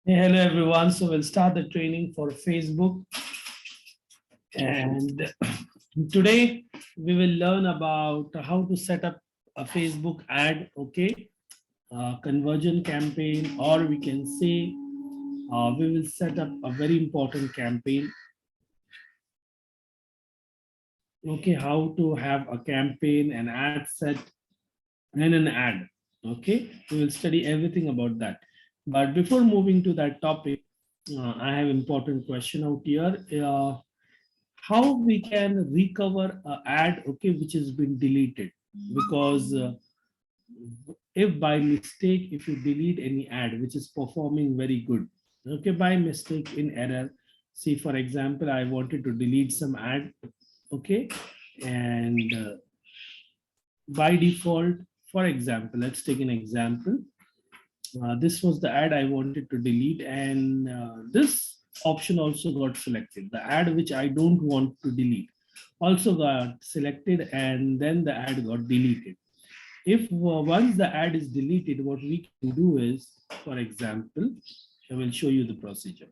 Hey, hello everyone. So we'll start the training for Facebook. And today we will learn about how to set up a Facebook ad, okay? Conversion campaign, or we can say we will set up a very important campaign. Okay, how to have a campaign, an ad set, and an ad. Okay, we will study everything about that. But before moving to that topic, I have important question out here. How we can recover a ad, okay, which has been deleted? Because if by mistake, if you delete any ad which is performing very good, okay, by mistake in error, see for example, I wanted to delete some ad, okay, and by default, for example, let's take an example. This was the ad I wanted to delete, and this option also got selected. The ad which I don't want to delete also got selected, and then the ad got deleted. If once the ad is deleted, what we can do is, for example, I will show you the procedure.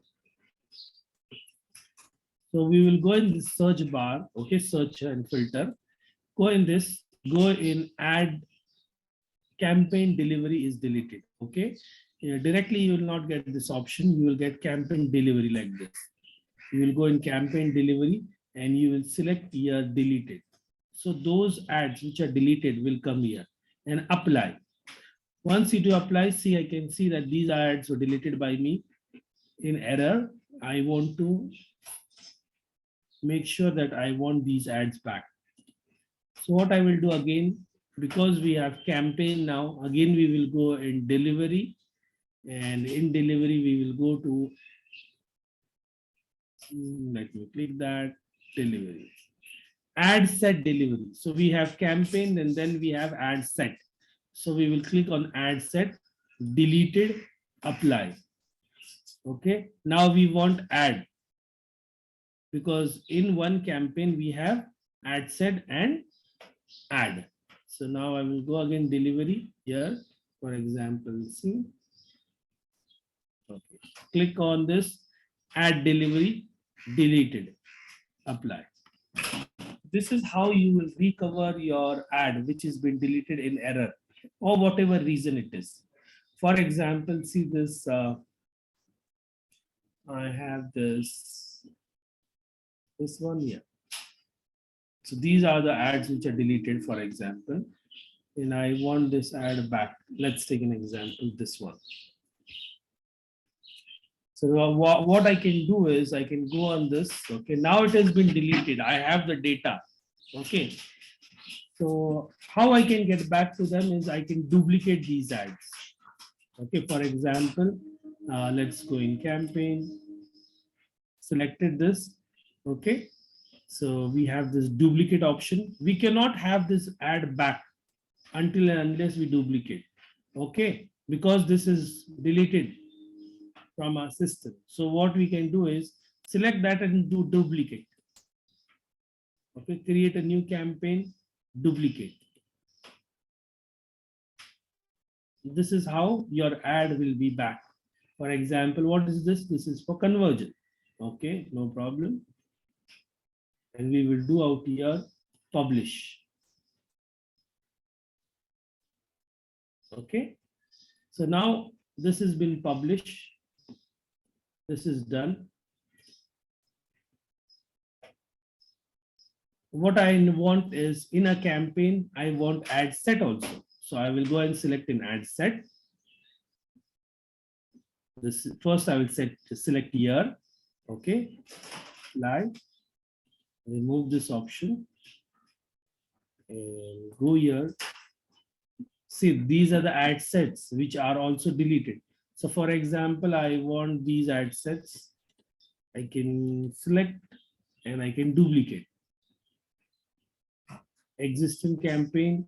So we will go in the search bar, okay, search and filter. Go in this, go in ad campaign delivery is deleted, okay. Directly you will not get this option, you will get campaign delivery like this. You will go in campaign delivery and you will select here deleted. So those ads which are deleted will come here and apply. Once you do apply, see, I can see that these ads were deleted by me in error. I want to make sure that I want these ads back. So what I will do again, because we have campaign now, again we will go in delivery, and in delivery we will go to, let me click that, delivery. Ad set delivery. So we have campaign and then we have ad set. So we will click on ad set, deleted, apply. Okay, now we want ad, because in one campaign we have ad set and ad. So now I will go again delivery here, for example, see. Okay, click on this ad delivery, deleted, apply. This is how you will recover your ad which has been deleted in error or whatever reason it is. For example, see this, I have this one here. So these are the ads which are deleted, for example, and I want this ad back. Let's take an example, this one. So what I can do is I can go on this. Okay, now it has been deleted. I have the data. Okay. So how I can get back to them is I can duplicate these ads. Okay, for example, let's go in campaign, selected this. Okay, so we have this duplicate option. We cannot have this ad back until and unless we duplicate. Okay, because this is deleted from our system. So what we can do is select that and do duplicate. Okay, create a new campaign, duplicate. This is how your ad will be back. For example, what is this? This is for conversion. Okay, no problem. And we will do out here, publish. Okay, so now this has been published. This is done. What I want is in a campaign, I want ad set also. So I will go and select an ad set. This first I will select here. Okay, apply, remove this option and go here. See, these are the ad sets which are also deleted. So for example, I want these ad sets. I can select and I can duplicate. Existing campaign.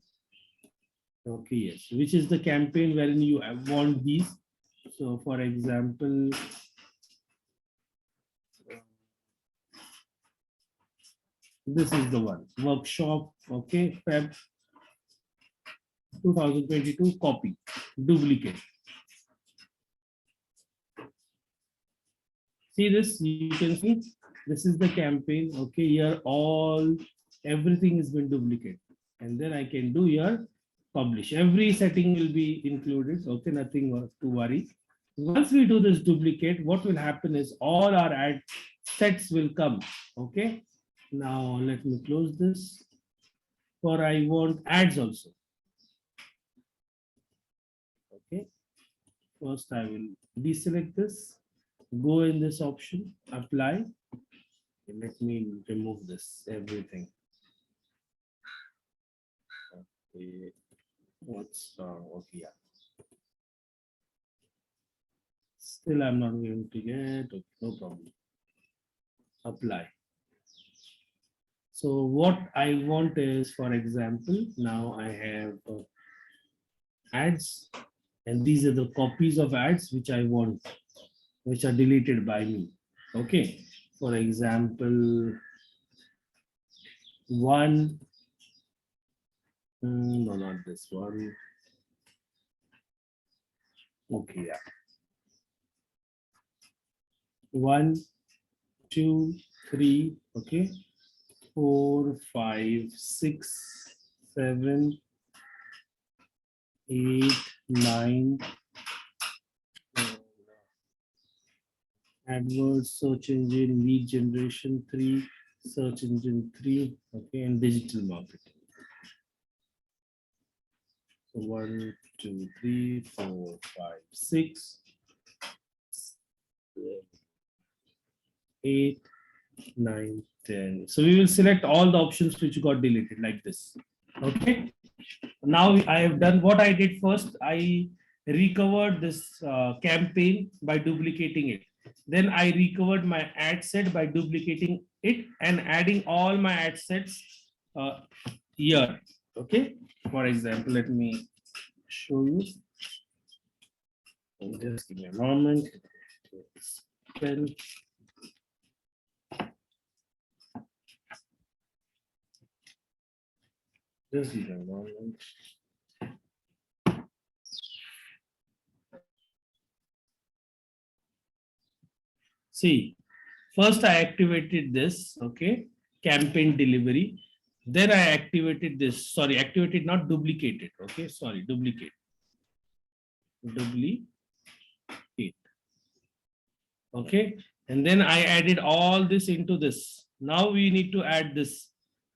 Okay, yes, which is the campaign wherein you want these. So for example, this is the one, workshop, okay, Feb 2022, copy, duplicate. See this, you can see this is the campaign. Okay, here everything has been duplicated. And then I can do here publish. Every setting will be included. Okay, nothing to worry. Once we do this duplicate, what will happen is all our ad sets will come. Okay, now let me close this. For I want ads also. Okay, first I will deselect this, go in this option, apply. Let me remove this everything. Okay, what's okay, yeah. Still I'm not going to get, okay, no problem. Apply. So what I want is, for example, now I have ads, and these are the copies of ads which I want, which are deleted by me. Okay, for example, one, no, not this one. Okay, yeah. 1, 2, 3, okay, 4, 5, 6, 7, 8, 9. AdWords, search engine, lead generation 3, search engine 3, okay, and digital marketing. So 1, 2, 3, 4, 5, 6, 8, 9, 10. So we will select all the options which got deleted like this. Okay. Now I have done what I did first. I recovered this campaign by duplicating it. Then I recovered my ad set by duplicating it and adding all my ad sets here. Okay. For example, let me show you. Just give me a moment. Pen. Just give me a moment. See, first I activated this, okay, campaign delivery. Then I activated this, sorry, activated, not duplicated, okay, sorry, duplicate. Duplicate. Okay, and then I added all this into this. Now we need to add this,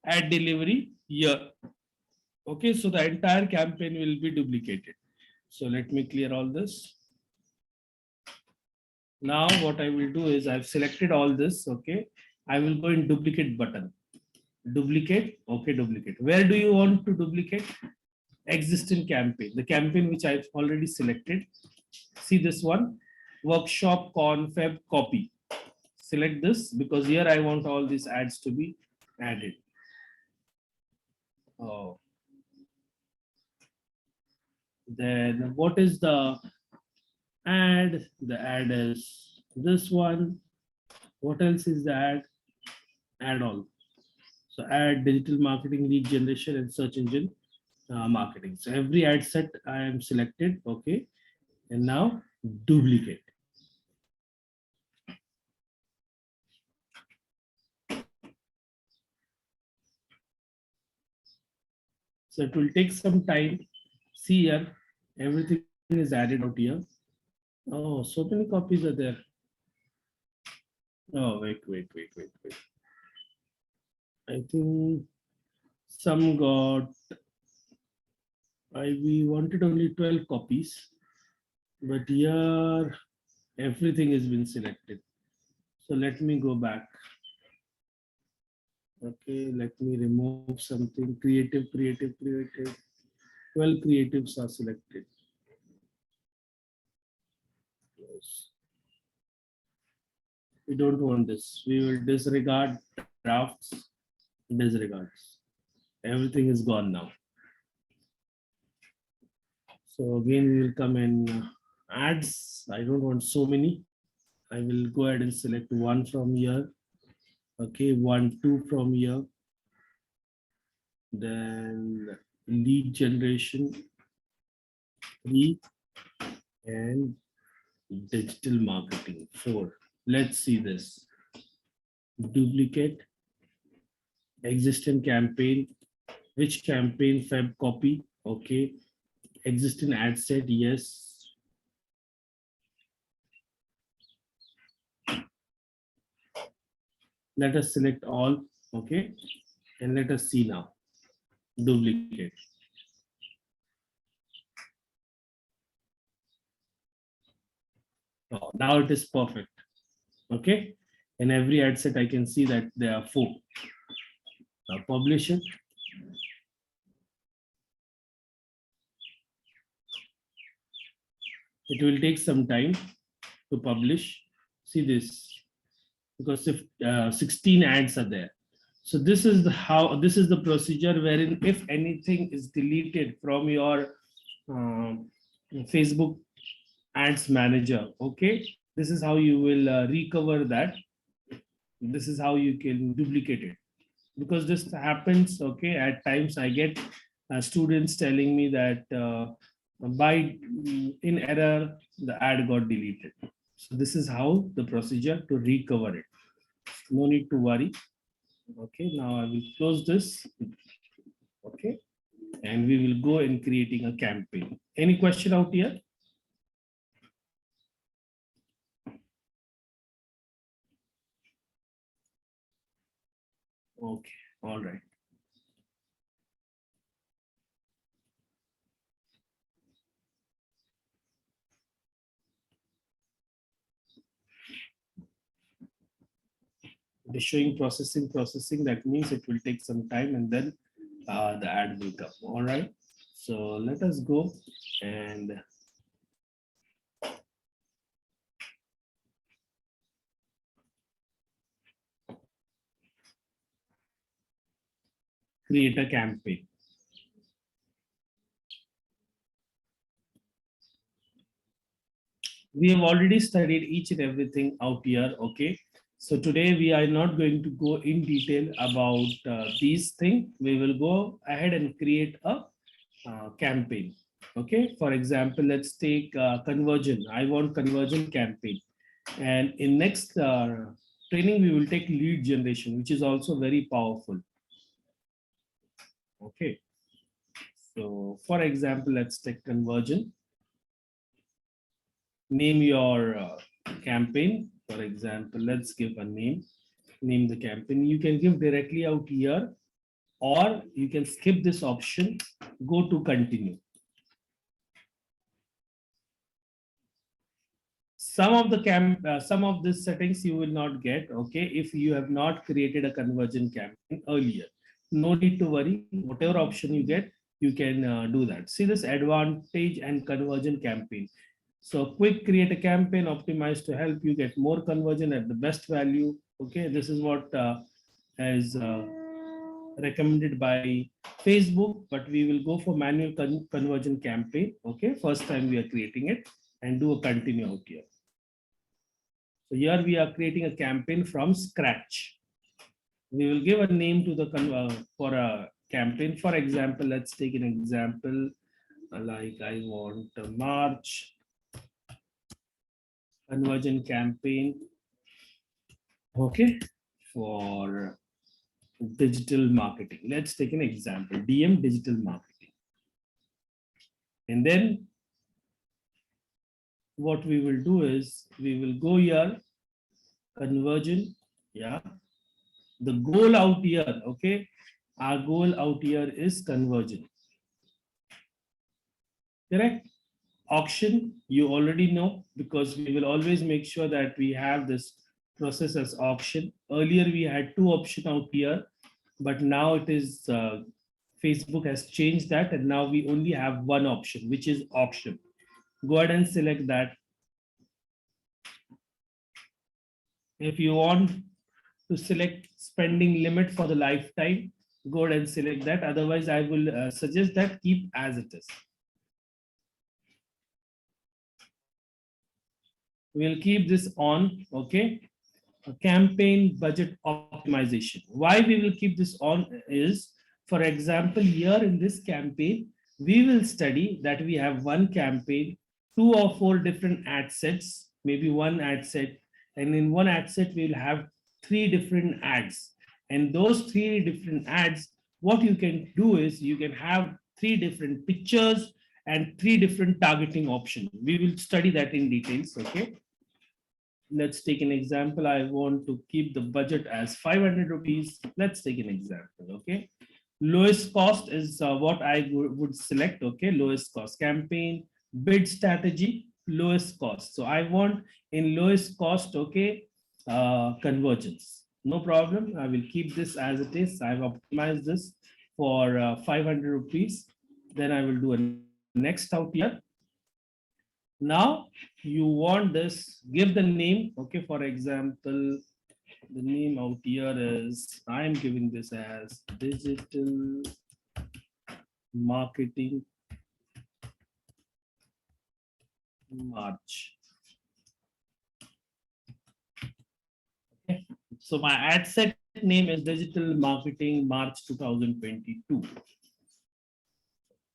add delivery here. Okay, so the entire campaign will be duplicated. So let me clear all this. Now what I will do is I've selected all this, okay. I will go in duplicate button. Duplicate, okay, duplicate. Where do you want to duplicate? Existing campaign, the campaign which I've already selected. See this one, workshop confab copy. Select this because here I want all these ads to be added. Oh. Then what is the ad? The ad is this one. What else is the ad? Add all. So ad, digital marketing, lead generation, and search engine marketing. So every ad set I am selected. Okay. And now duplicate. So it will take some time. See here, everything is added out here. Oh, so many copies are there. Oh, wait. I think some got, we wanted only 12 copies, but here everything has been selected. So let me go back. Okay, let me remove something. Creative. 12 creatives are selected. Yes. We don't want this. We will disregard drafts, disregards. Everything is gone now. So again, we will come in ads. I don't want so many. I will go ahead and select one from here. Okay, 1, 2 from here. Then lead generation 3 and digital marketing 4. Let's see this. Duplicate existing campaign. Which campaign? Feb copy. Okay. Existing ad set. Yes. Let us select all. Okay. And let us see now. Duplicate. Oh, now it is perfect. Okay. In every ad set, I can see that there are 4. Now publish it. It will take some time to publish. See this, because if 16 ads are there. So this is this is the procedure wherein if anything is deleted from your uh, Facebook ads manager, okay, this is how you will recover that. This is how you can duplicate it, because this happens. Okay, at times I get students telling me that by in error the ad got deleted. So this is how the procedure to recover it. No need to worry. Okay, now I will close this. Okay, and we will go in creating a campaign. Any question out here? Okay, all right. It is showing processing. That means it will take some time and then the ad will come. All right. So let us go and create a campaign. We have already studied each and everything out here. Okay. So today we are not going to go in detail about these things. We will go ahead and create a campaign. Okay. For example, let's take conversion. I want conversion campaign. And in next training, we will take lead generation, which is also very powerful. Okay. So for example, let's take conversion. Name your campaign. For example, let's give a name. Name the campaign. You can give directly out here, or you can skip this option, go to continue. Some of the some of these settings you will not get, okay, if you have not created a conversion campaign earlier. No need to worry. Whatever option you get, you can do that. See this advantage and conversion campaign. So quick create a campaign optimized to help you get more conversion at the best value. Okay, this is what is recommended by Facebook, but we will go for manual conversion campaign. Okay, first time we are creating it, and do a continue out here. So here we are creating a campaign from scratch. We will give a name to the for a campaign. For example, let's take an example like I want a March conversion campaign. Okay, for digital marketing. Let's take an example, DM digital marketing. And then what we will do is we will go here, conversion. Yeah. The goal out here, okay. Our goal out here is conversion. Correct? Auction, you already know, because we will always make sure that we have this process as auction. Earlier we had 2 options out here, but now it is Facebook has changed that, and now we only have 1 option, which is auction. Go ahead and select that. If you want to select spending limit for the lifetime, go ahead and select that. Otherwise, I will suggest that keep as it is. We'll keep this on. Okay. A campaign budget optimization. Why we will keep this on is, for example, here in this campaign, we will study that we have 1 campaign, 2 or 4 different ad sets, maybe 1 ad set, And in one ad set, we'll have 3 different ads. And those 3 different ads, what you can do is you can have 3 different pictures and 3 different targeting options. We will study that in details. Okay. Let's take an example. I want to keep the budget as 500 rupees. Let's take an example. Okay. Lowest cost is what I would select. Okay. Lowest cost campaign, bid strategy, lowest cost. So I want in lowest cost. Okay. Convergence. No problem. I will keep this as it is. I've optimized this for 500 rupees. Then I will do a next out here. Now you want this, give the name. Okay. For example, the name out here is, I am giving this as digital marketing March. Okay. So my ad set name is digital marketing March 2022.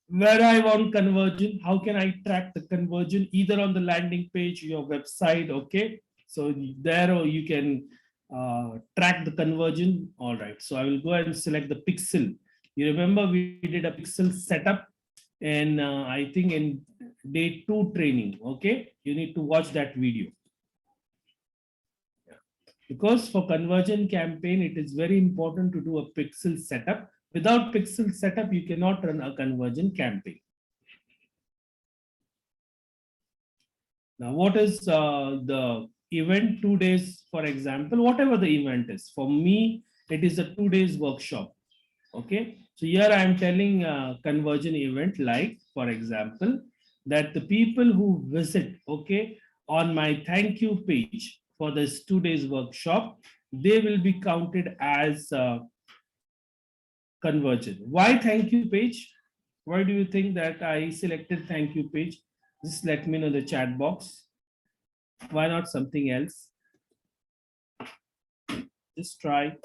Where I want conversion, how can I track the conversion? Either on the landing page, your website. Okay. So there, or you can track the conversion. All right. So I will go ahead and select the pixel. You remember we did a pixel setup, and I think in day 2 training. Okay. You need to watch that video. Because for conversion campaign, it is very important to do a pixel setup. Without pixel setup, you cannot run a conversion campaign. Now, what is the event 2 days, for example, whatever the event is. For me, it is a 2 days workshop. Okay. So here I am telling conversion event, like, for example, that the people who visit, okay, on my thank you page for this 2 days workshop, they will be counted as conversion. Why thank you page? Why do you think that I selected thank you page? Just let me know in the chat box. Why not something else? Just try.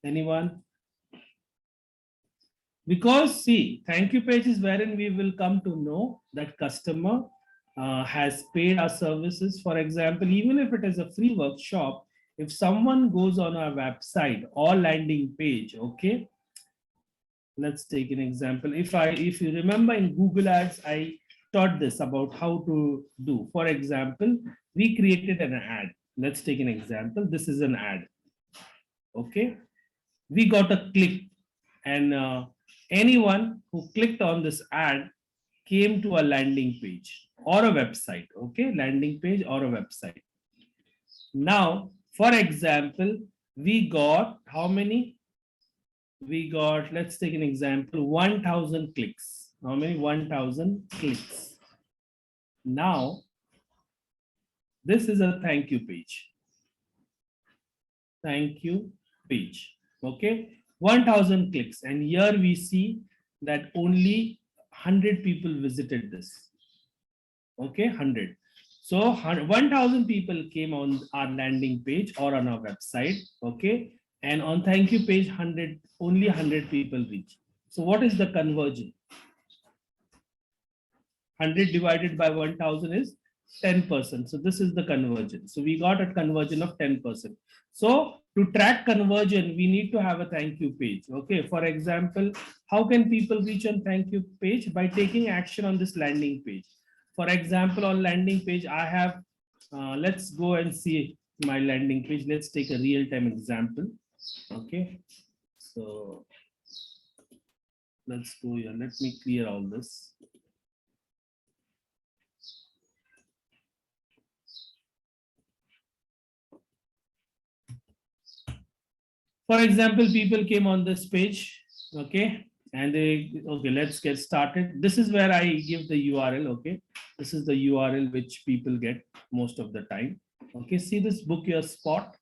Anyone? Because see, thank you page is wherein we will come to know that customer has paid our services. For example, even if it is a free workshop, if someone goes on our website or landing page, okay, let's take an example. If you remember in Google Ads, I taught this about how to do. For example, we created an ad. Let's take an example. This is an ad. Okay, we got a click, and anyone who clicked on this ad came to a landing page or a website. Okay, landing page or a website. Now, for example, we got how many? We got, let's take an example, 1000 clicks. How many? 1000 clicks. Now, this is a thank you page. Thank you page. Okay, 1000 clicks. And here we see that only 100 people visited this. Okay, 100. So 1000 people came on our landing page or on our website. Okay, and on thank you page, only 100 people reach. So what is the conversion? 100 divided by 1000 is 10%. So this is the conversion. So we got a conversion of 10%. So to track conversion, we need to have a thank you page. Okay. For example, how can people reach on thank you page? By taking action on this landing page. For example, on landing page, I have, let's go and see my landing page. Let's take a real-time example. Okay. So let's go here. Let me clear all this. For example, people came on this page, okay, and okay, let's get started. This is where I give the URL, okay. This is the URL which people get most of the time. Okay, see this, book your spot.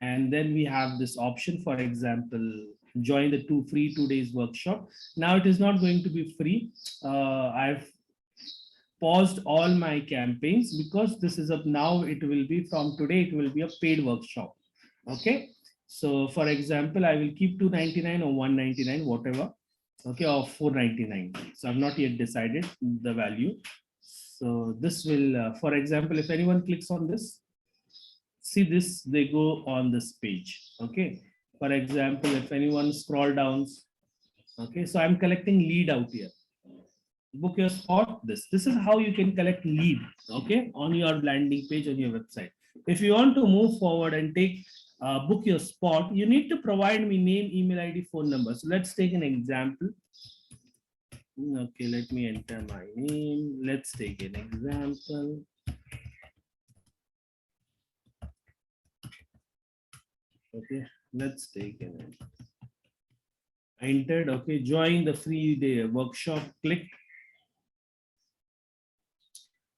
And then we have this option, for example, join the free 2 days workshop. Now it is not going to be free. I've paused all my campaigns because this is up now. It will be from today, it will be a paid workshop. Okay. So for example, I will keep 299 or 199, whatever. okay, of 499. So I've not yet decided the value. So this will, for example, if anyone clicks on this, see this, they go on this page. Okay. For example, if anyone scroll down, okay, so I'm collecting lead out here. Book your spot. This is how you can collect lead, okay, on your landing page on your website. If you want to move forward and take book your spot, you need to provide me name, email ID, phone number. So let's take an example. Okay, let me enter my name. Let's take an example. Okay, let's take an entered. Okay, join the free day workshop. Click.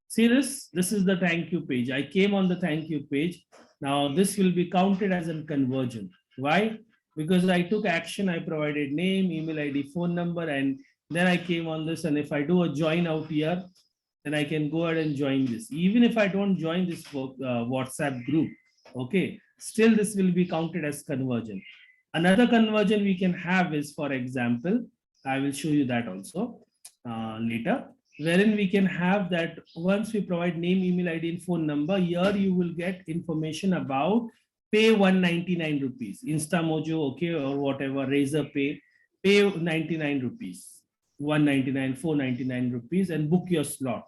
See this? This is the thank you page. I came on the thank you page. Now this will be counted as a conversion. Why? Because I took action. I provided name, email ID, phone number, and then I came on this. And if I do a join out here, then I can go ahead and join this. Even if I don't join this WhatsApp group, okay, still this will be counted as conversion. Another conversion we can have is, for example, I will show you that also later, wherein we can have that once we provide name, email ID, and phone number, here you will get information about pay 199 rupees, InstaMojo, okay, or whatever, Razor pay 99 rupees, 199, 499 rupees, and book your slot.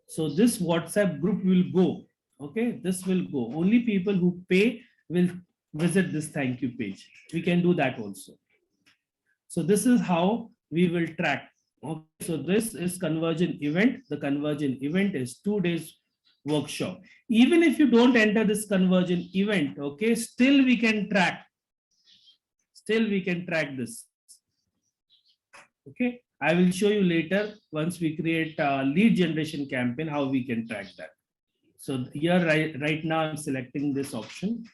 So this WhatsApp group will go, okay, this will go. Only people who pay will visit this thank you page. We can do that also. So this is how we will track. Okay. So this is conversion event. The conversion event is 2 days workshop. Even if you don't enter this conversion event, okay, still we can track. Still we can track this. Okay. I will show you later once we create a lead generation campaign, how we can track that. So here right now I'm selecting this option.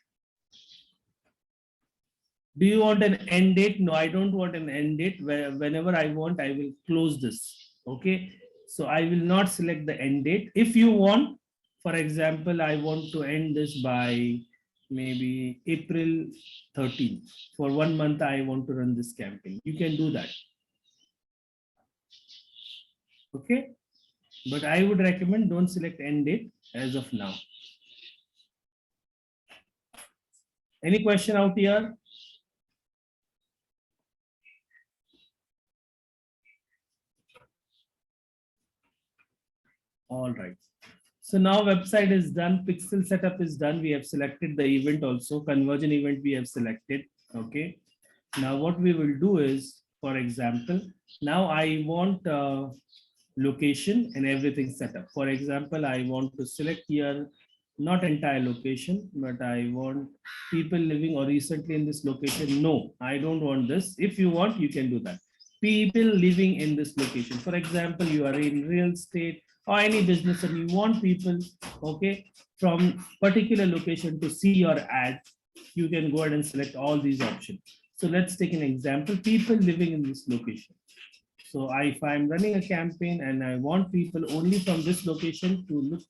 Do you want an end date? No, I don't want an end date. Whenever I want, I will close this. Okay. So I will not select the end date. If you want, for example, I want to end this by maybe April 13th. For 1 month, I want to run this campaign. You can do that. Okay. But I would recommend don't select end date as of now. Any question out here? All right. So now website is done. Pixel setup is done. We have selected the event also. Conversion event we have selected. Okay. Now what we will do is, for example, now I want location and everything set up. For example, I want to select here not entire location, but I want people living or recently in this location. No, I don't want this. If you want, you can do that. People living in this location. For example, you are in real estate or any business and you want people, okay, from particular location to see your ad, you can go ahead and select all these options. So let's take an example, people living in this location. So if I'm running a campaign and I want people only from this location to look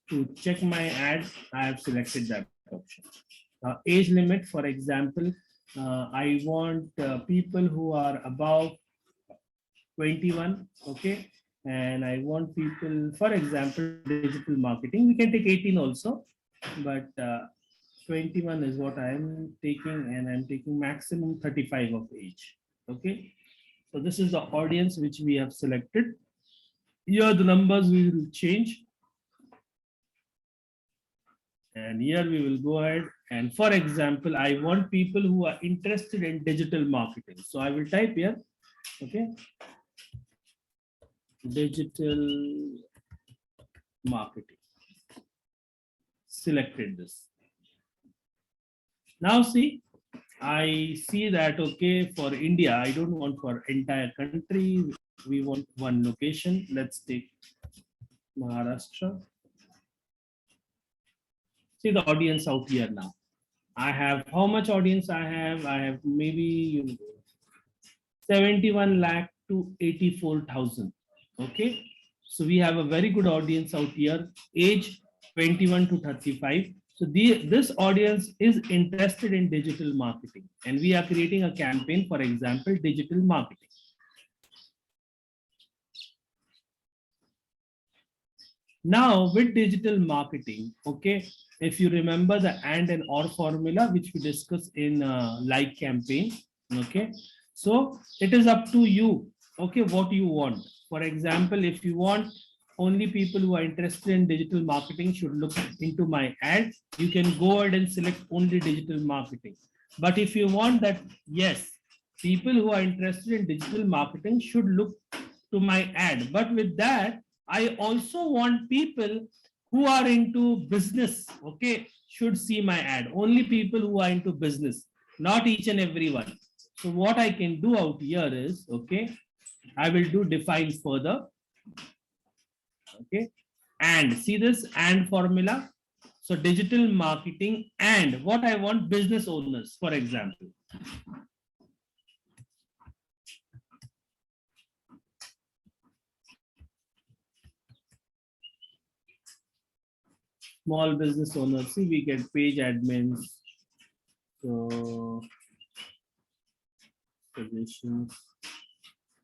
to check my ad, I have selected that option. Age limit, for example, I want people who are above 21, okay, and I want people, for example, digital marketing. We can take 18 also, but 21 is what I am taking, and I'm taking maximum 35 of age. Okay. So this is the audience which we have selected. Here the numbers we will change. And here we will go ahead. And for example, I want people who are interested in digital marketing. So I will type here, okay, digital marketing. Selected this. Now see, I see that, okay, for India, I don't want for entire country. We want one location. Let's take Maharashtra. See the audience out here now. I have how much audience I have? I have maybe 71 lakh to 84,000. Okay. So we have a very good audience out here, age 21 to 35. So this audience is interested in digital marketing and we are creating a campaign, for example, digital marketing. Now with digital marketing, okay, if you remember the and or formula which we discussed in like campaign, okay, so it is up to you, okay, what you want. For example, if you want only people who are interested in digital marketing should look into my ad, you can go ahead and select only digital marketing. But if you want that, yes, people who are interested in digital marketing should look to my ad. But with that, I also want people who are into business, okay, should see my ad. Only people who are into business, not each and every one. So what I can do out here is, okay, I will do define further, okay, and see this and formula. So digital marketing and what I want business owners, for example. Small business owners, see we get page admins, so positions,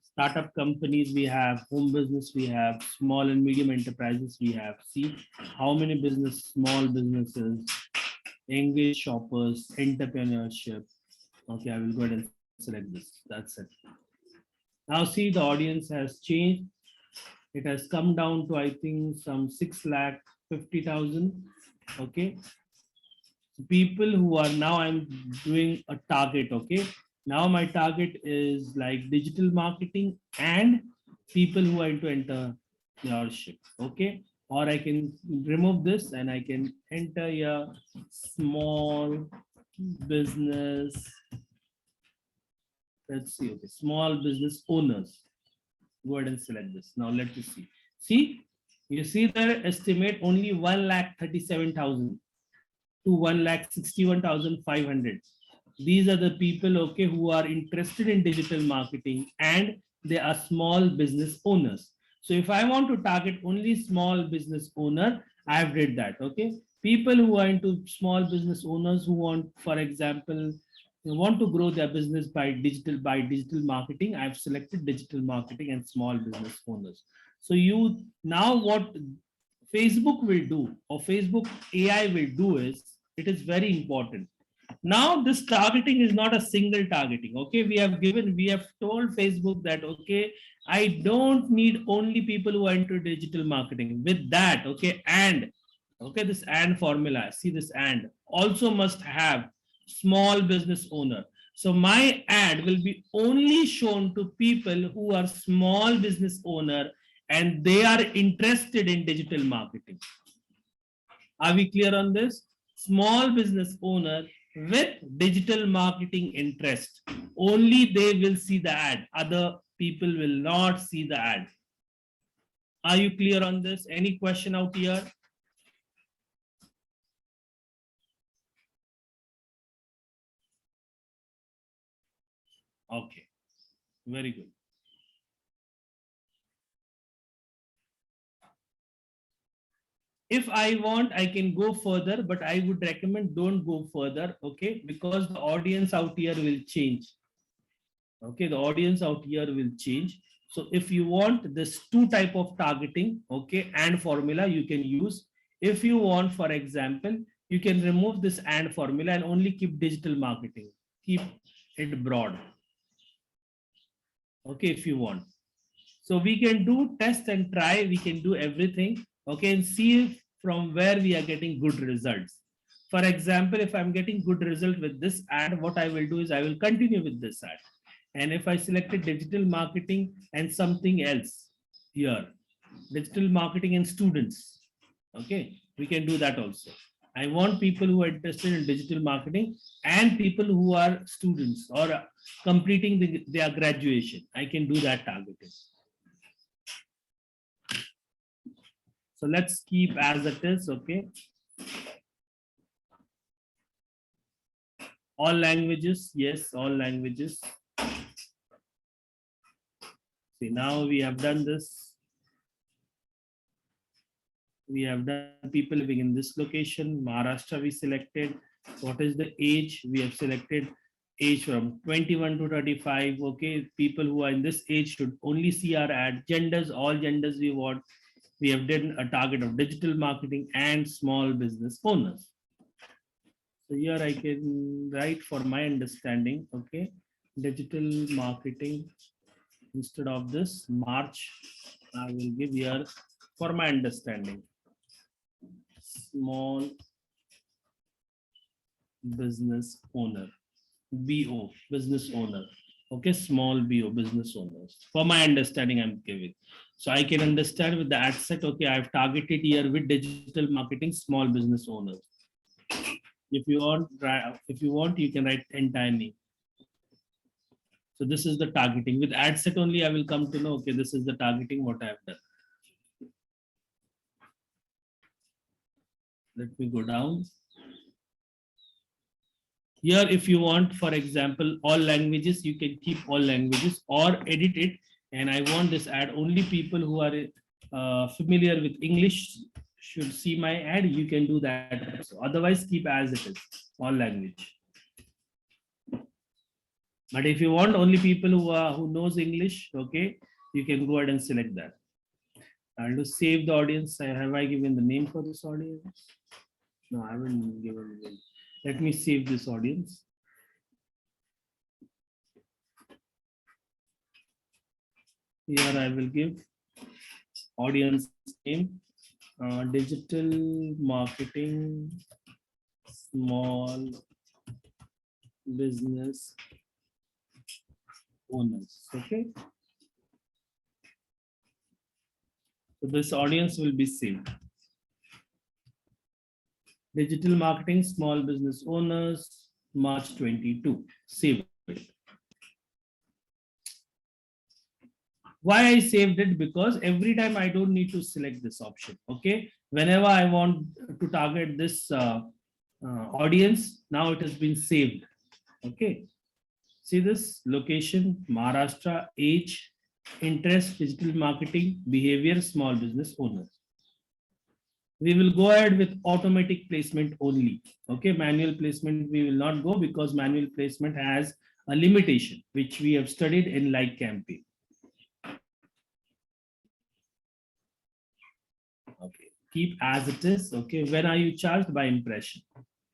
startup companies we have, home business we have, small and medium enterprises we have. See how many business, small businesses, engage shoppers, entrepreneurship. Okay, I will go ahead and select this. That's it. Now see the audience has changed. It has come down to I think some 6,50,000. Okay, people who are now I'm doing a target. Okay, now my target is like digital marketing and people who are into entrepreneurship. Okay, or I can remove this and I can enter a small business. Let's see. Okay, small business owners. Go ahead and select this. Now let us see. See, you see their estimate only 1,37,000 to 1,61,500. These are the people, okay, who are interested in digital marketing and they are small business owners. So if I want to target only small business owner, I have did that. Okay, people who are into small business owners who want, for example, they want to grow their business by digital marketing. I've selected digital marketing and small business owners. So you now what Facebook will do or Facebook AI will do is it is very important. Now this targeting is not a single targeting. Okay, we have told Facebook that okay, I don't need only people who are into digital marketing. With that, okay, and okay, this and formula, see this and also must have small business owner. So my ad will be only shown to people who are small business owner and they are interested in digital marketing. Are we clear on this? Small business owner with digital marketing interest. Only they will see the ad. Other people will not see the ad. Are you clear on this? Any question out here? Okay, very good. If I want, I can go further, but I would recommend don't go further, okay? Because the audience out here will change. Okay, the audience out here will change. So if you want this two type of targeting, okay, and formula you can use. If you want, for example, you can remove this and formula and only keep digital marketing. Keep it broad. Okay, if you want. So we can do test and try, we can do everything, okay, and see from where we are getting good results. For example, if I'm getting good result with this ad, what I will do is I will continue with this ad. And if I selected digital marketing and something else here, digital marketing and students, okay, we can do that also. I want people who are interested in digital marketing and people who are students or completing their graduation. I can do that targeting. So let's keep as it is, okay. All languages, yes, all languages. See, now we have done this. We have done people living in this location. Maharashtra we selected. What is the age? We have selected age from 21 to 35. Okay, people who are in this age should only see our ad. Genders, all genders we want. we have done a target of digital marketing and small business owners. So here I can write for my understanding, okay, digital marketing. Instead of this March, I will give here for my understanding, small business owner, BO, business owner. Okay, small BO, business owners. For my understanding, I'm giving. So I can understand with the ad set, okay, I've targeted here with digital marketing, small business owners. If you want, you can write entire name. So this is the targeting. With ad set only, I will come to know, okay, this is the targeting what I have done. Let me go down. Here, if you want, for example, all languages, you can keep all languages or edit it. And I want this ad, only people who are familiar with English should see my ad. You can do that. So otherwise, keep as it is, all language. But if you want only people who knows English, okay, you can go ahead and select that. And to save the audience, have I given the name for this audience? No, I haven't given the name. Let me save this audience. Here I will give audience name, digital marketing, small business owners. Okay. So this audience will be saved. Digital marketing, small business owners, March 22. Save it. Why I saved it? Because every time I don't need to select this option. Okay. Whenever I want to target this audience, now it has been saved. Okay. See this location, Maharashtra, age, interest, digital marketing, behavior, small business owners. We will go ahead with automatic placement only. Okay, manual placement we will not go because manual placement has a limitation which we have studied in Like Campaign. Okay, keep as it is. Okay, when are you charged? By impression.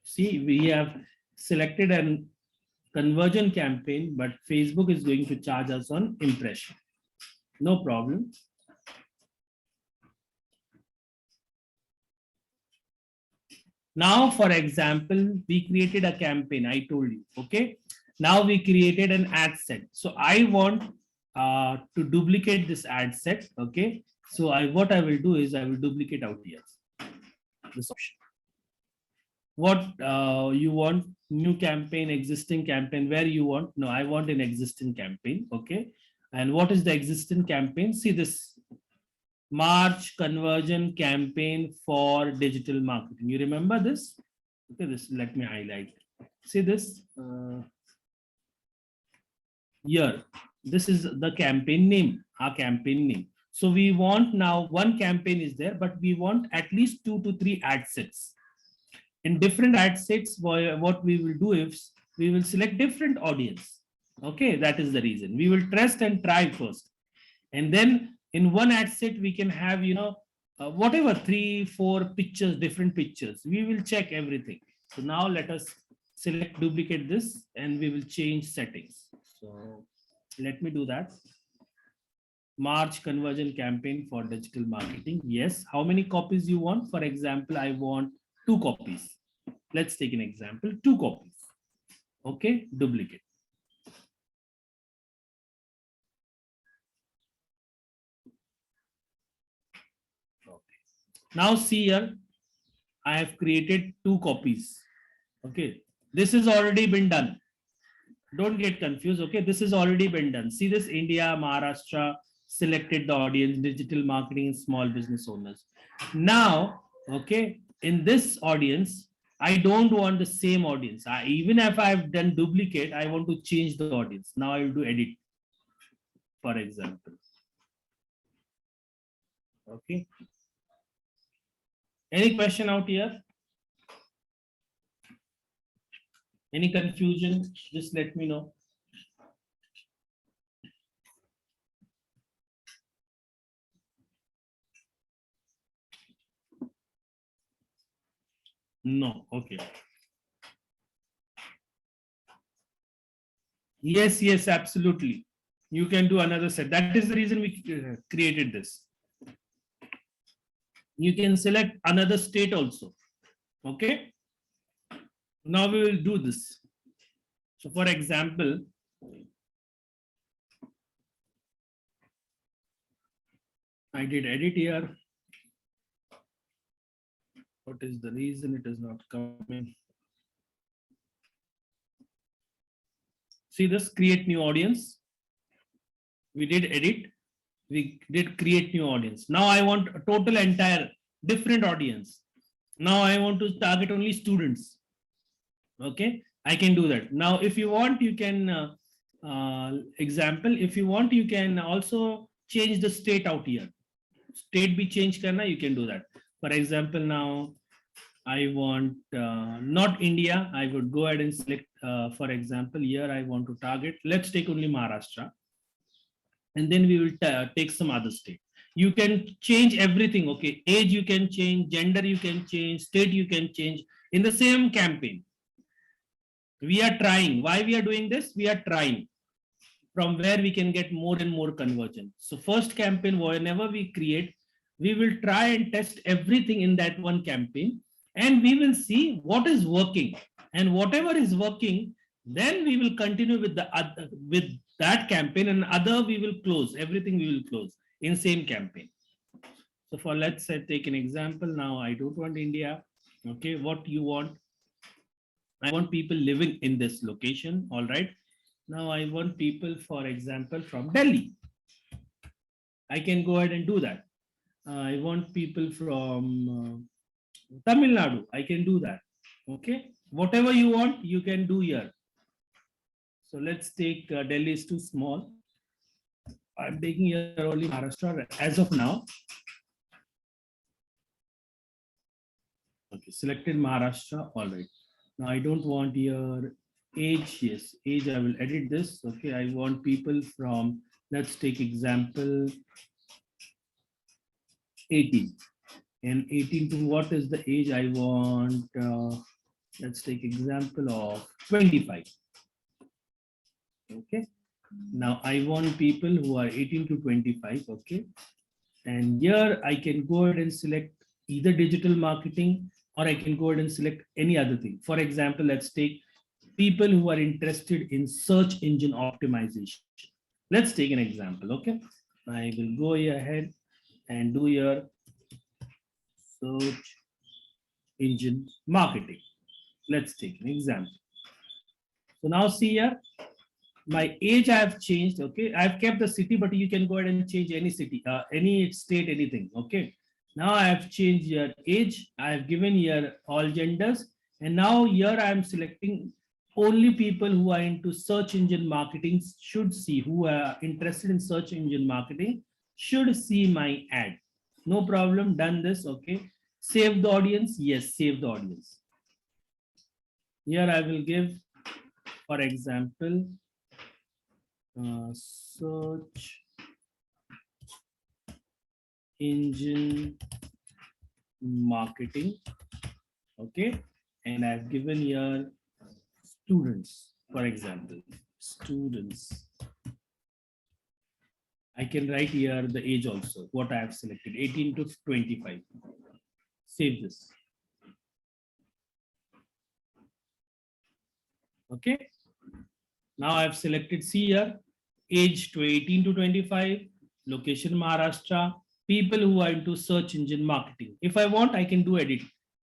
See, we have selected an conversion campaign, but Facebook is going to charge us on impression. No problem. Now, for example, we created a campaign. I told you, okay. Now we created an ad set. So I want to duplicate this ad set. Okay. So what I will do is I will duplicate out here this option. What you want? New campaign, existing campaign, where you want? No, I want an existing campaign. Okay. And what is the existing campaign? See this March conversion campaign for digital marketing. You remember this? Okay, this let me highlight. See this here. This is the campaign name, our campaign name. So we want now one campaign is there, but we want at least 2 to 3 ad sets. In different ad sets, what we will do is we will select different audience. Okay, that is the reason. We will test and try first. And then in one ad set, we can have, whatever 3, 4 pictures, different pictures. We will check everything. So now let us select duplicate this and we will change settings. So let me do that. March conversion campaign for digital marketing. Yes. How many copies you want? For example, I want 2 copies. Let's take an example, 2 copies. Okay, duplicate. Now see here, I have created 2 copies. Okay, this has already been done. Don't get confused. Okay, this has already been done. See this India, Maharashtra, selected the audience, digital marketing, small business owners. Now, okay, in this audience, I don't want the same audience. Even if I've done duplicate, I want to change the audience. Now I will do edit, for example. Okay. Any question out here? Any confusion? Just let me know. No. Okay. Yes, yes, absolutely. You can do another set. That is the reason we created this. You can select another state also. Okay. Now we will do this. So for example, I did edit here. What is the reason it is not coming? See this, create new audience. We did edit. We did create new audience. Now I want a total entire different audience. Now I want to target only students. Okay, I can do that. Now, if you want, you can example. If you want, you can also change the state out here. State be changed karna, you can do that. For example, now I want not India. I would go ahead and select. For example, here I want to target. Let's take only Maharashtra, and then we will take some other state. You can change everything. Okay, age you can change, gender you can change, state you can change in the same campaign. We are trying. Why we are doing this? We are trying from where we can get more and more conversion. So first campaign, whenever we create, we will try and test everything in that one campaign, and we will see what is working, and whatever is working, then we will continue with the other, with that campaign, and other we will close. Everything we will close in same campaign. So for, let's say, take an example. Now I don't want India. Okay, what you want? I want people living in this location. All right. Now I want people, for example, from Delhi. I can go ahead and do that. I want people from Tamil Nadu. I can do that. Okay. Whatever you want, you can do here. So let's take Delhi is too small. I'm taking here only Maharashtra as of now. Okay, selected Maharashtra. All right. Now I don't want your age. Yes, age. I will edit this. Okay, I want people from, let's take example 18. And 18 to what is the age I want? Let's take example of 25. Okay. Now I want people who are 18 to 25. Okay. And here I can go ahead and select either digital marketing, or I can go ahead and select any other thing. For example, let's take people who are interested in search engine optimization. Let's take an example. Okay. I will go ahead and do your search engine marketing. Let's take an example. So now see here, my age I have changed. Okay, I've kept the city, but you can go ahead and change any city, any state, anything. Okay, now I have changed your age. I have given here all genders, and now here I am selecting only people who are into search engine marketing should see, who are interested in search engine marketing should see my ad. No problem, done this. Okay, save the audience. Yes, save the audience. Here I will give, for example, search engine marketing. Okay, and I've given here students, for example, students. I can write here the age also, what I have selected, 18 to 25. Save this. Okay, now I've selected, see here, age to 18 to 25, location Maharashtra, people who are into search engine marketing. If I want, I can do edit.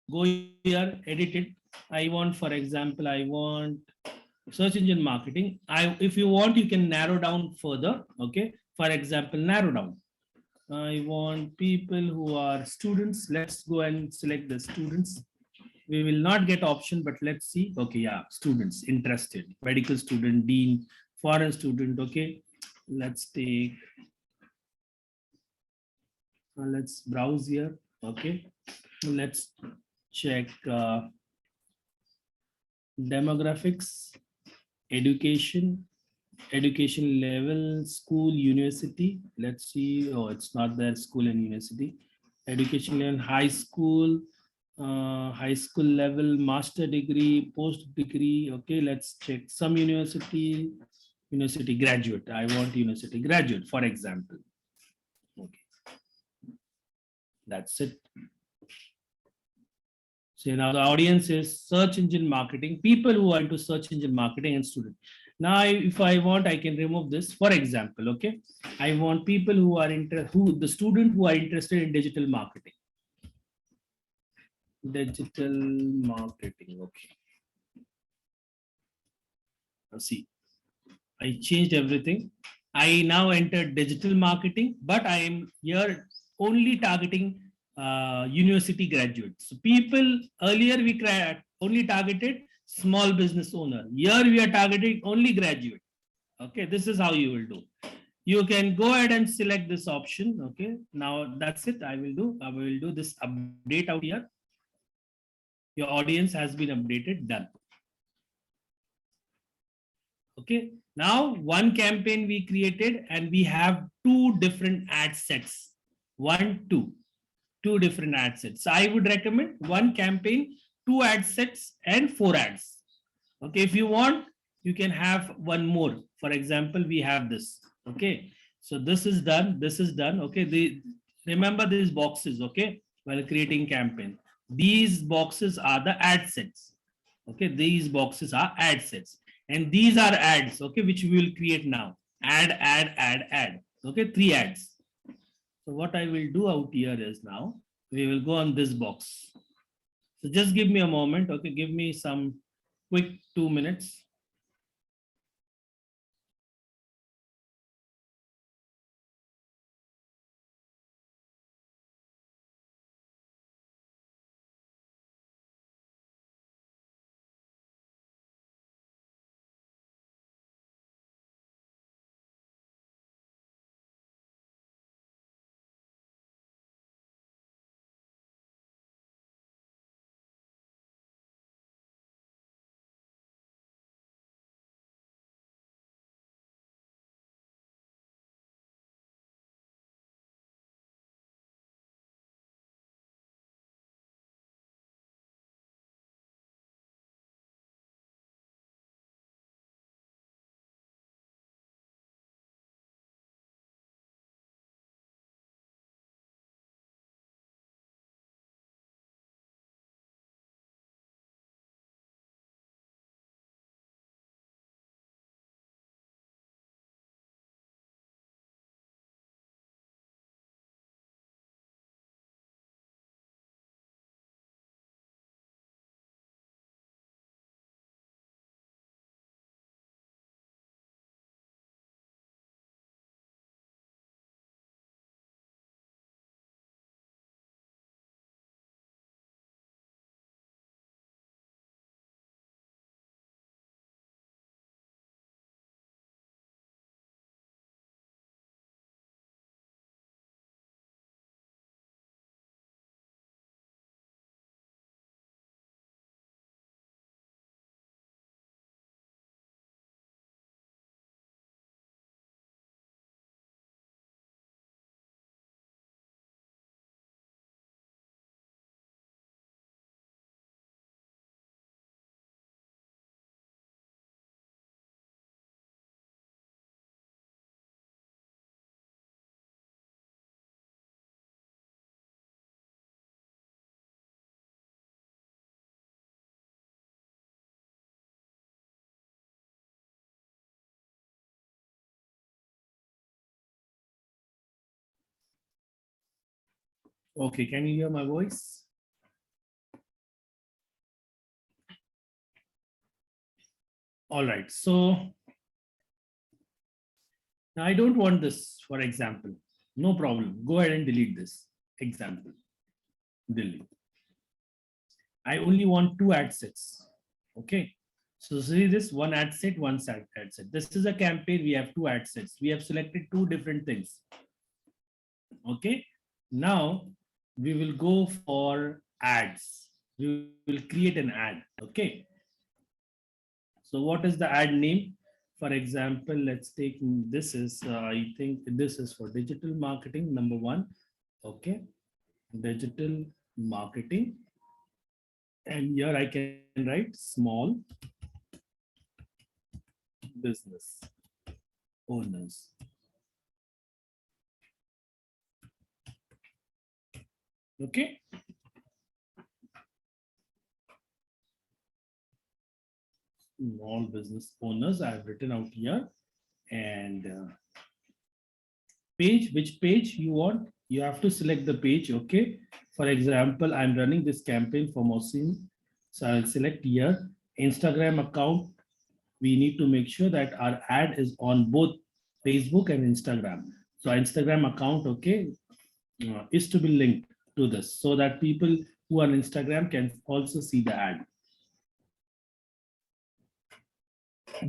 Go here, edit it. I want, for example, I want search engine marketing. If you want, you can narrow down further. Okay, for example, narrow down. I want people who are students. Let's go and select the students. We will not get option, but let's see. Okay, yeah, students interested, medical student, dean, foreign student. Okay, let's take, let's browse here. Okay, let's check demographics, education, education level, school, university. Let's see. Oh, it's not there, school and university. Education level, high school, high school level, master degree, post degree. Okay, let's check some university, university graduate. I want university graduate, for example. Okay, that's it. So now the audience is search engine marketing, people who are into search engine marketing and student. Now, if I want, I can remove this. For example, okay, I want people who are the student who are interested in digital marketing. Digital marketing. Okay. Now see, I changed everything. I now entered digital marketing, but I am here only targeting university graduates. So people earlier we only targeted small business owner. Here we are targeting only graduate. Okay, this is how you will do. You can go ahead and select this option. Okay, now that's it. I will do this update out here. Your audience has been updated. Done. Okay, now one campaign we created and we have two different ad sets. Two different ad sets. So I would recommend one campaign, two ad sets and four ads. Okay, if you want, you can have one more. For example, we have this. Okay, so this is done. This is done. Okay, remember these boxes. Okay, while creating campaign, these boxes are the ad sets. Okay, these boxes are ad sets, and these are ads. Okay, which we will create now. Add. Okay, three ads. So what I will do out here is now we will go on this box. So just give me a moment. Okay, give me some quick 2 minutes. Okay, can you hear my voice? All right, so now I don't want this, for example. No problem. Go ahead and delete this example. Delete. I only want two ad sets. Okay. So see this one ad set, one ad set. This is a campaign. We have two ad sets. We have selected two different things. Okay. Now we will go for ads. We will create an ad. Okay. So what is the ad name? For example, let's take this is, I think this is for digital marketing, number one. Okay. Digital marketing. And here I can write small business owners. Okay. Small business owners I have written out here. And page, which page you want, you have to select the page. Okay. For example, I'm running this campaign for Mohsin. So I'll select here Instagram account. We need to make sure that our ad is on both Facebook and Instagram. So our Instagram account, okay, is to be linked to this so that people who are on Instagram can also see the ad.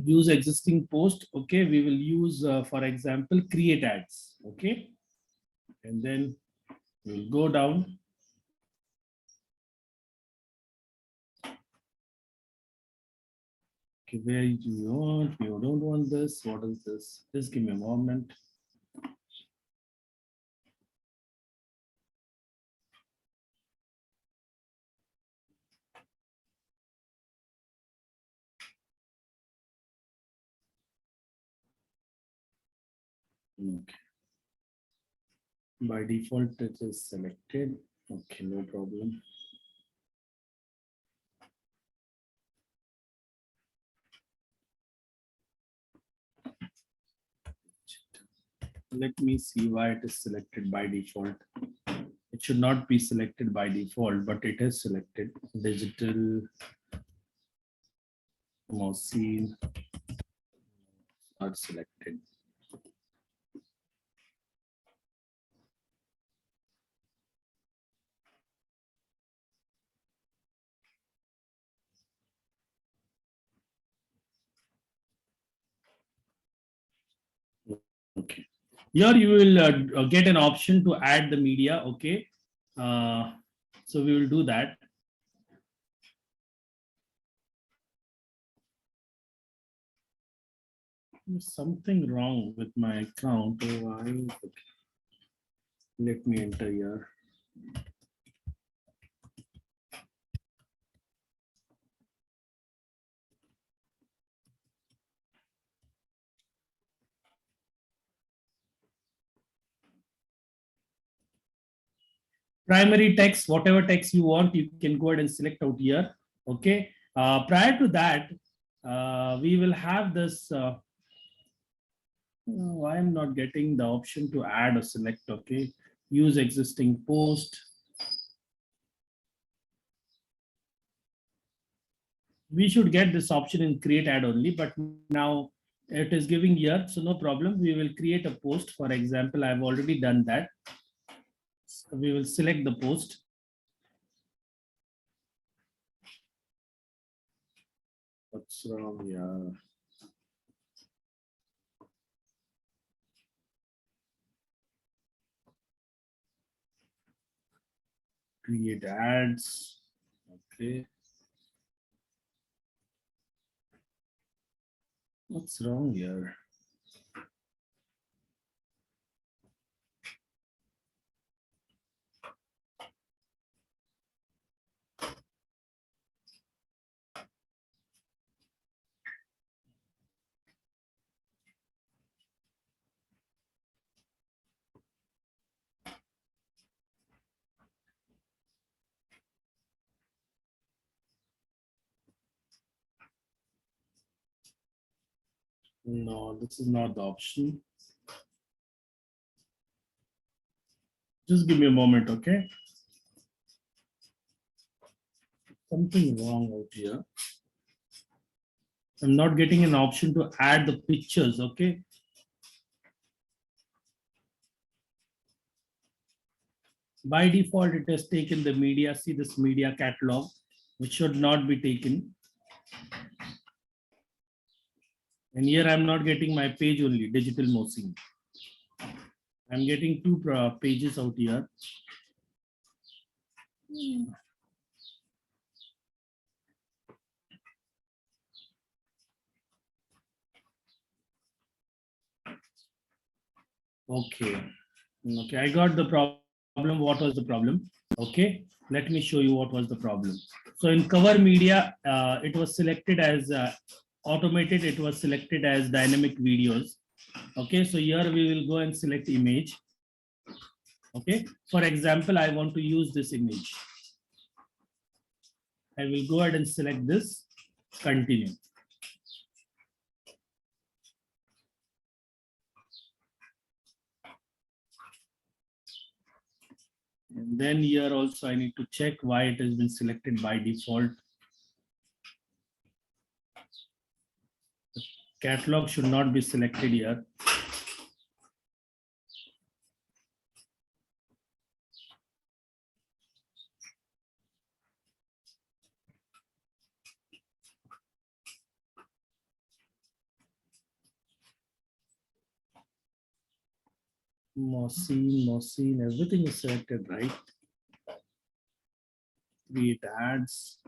Use existing post. Okay, we will use, for example, create ads. Okay, and then we'll go down. Okay, where do you want? You don't want this. What is this? Just give me a moment. Okay. By default, it is selected. Okay, no problem. Let me see why it is selected by default. It should not be selected by default, but it is selected. Digital Mohsin are selected. Okay. Here you will get an option to add the media. Okay. So we will do that. There's something wrong with my account. Oh, okay. Let me enter here. Primary text, whatever text you want, you can go ahead and select out here. Okay. Prior to that, we will have this. Why I'm not getting the option to add or select? Okay. Use existing post. We should get this option in create ad only, but now it is giving here, so no problem. We will create a post. For example, I've already done that. So we will select the post. What's wrong here? Create ads. Okay. What's wrong here? No, this is not the option. Just give me a moment, okay? Something wrong out here. I'm not getting an option to add the pictures, okay? By default, it has taken the media. See this media catalog, which should not be taken. And here I'm not getting my page only, digital Mohsin. I'm getting two pages out here. Okay. Okay, I got the problem what was the problem. Okay, let me show you what was the problem. So in cover media, it was selected as automated, it was selected as dynamic videos. Okay, so here we will go and select image. Okay, for example, I want to use this image. I will go ahead and select this, continue. And then here also I need to check why it has been selected by default. Catalog should not be selected here. Mosin, everything is selected, right? Create ads.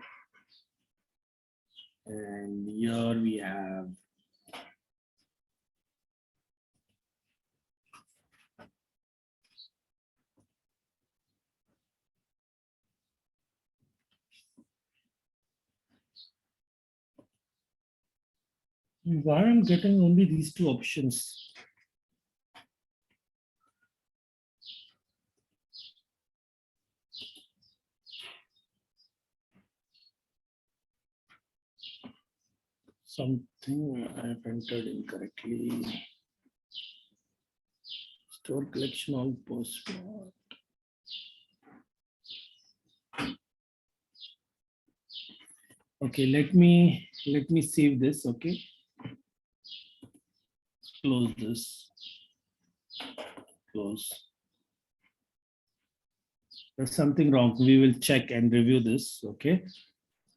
And here we have why I'm getting only these two options. Something I have entered incorrectly. Store collection all post. Okay, let me save this. Okay, close this. Close. There's something wrong. We will check and review this. Okay.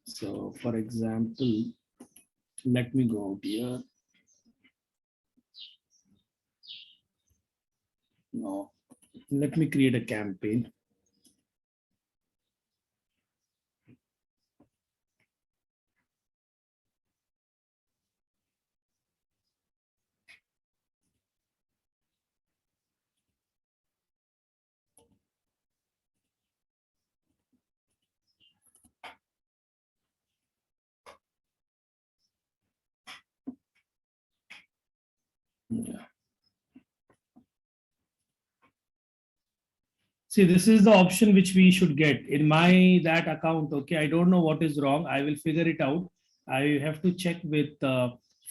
So, for example, let me go out here. No, let me create a campaign. Yeah. See, this is the option which we should get in my that account. Okay, I don't know what is wrong. I will figure it out. I have to check with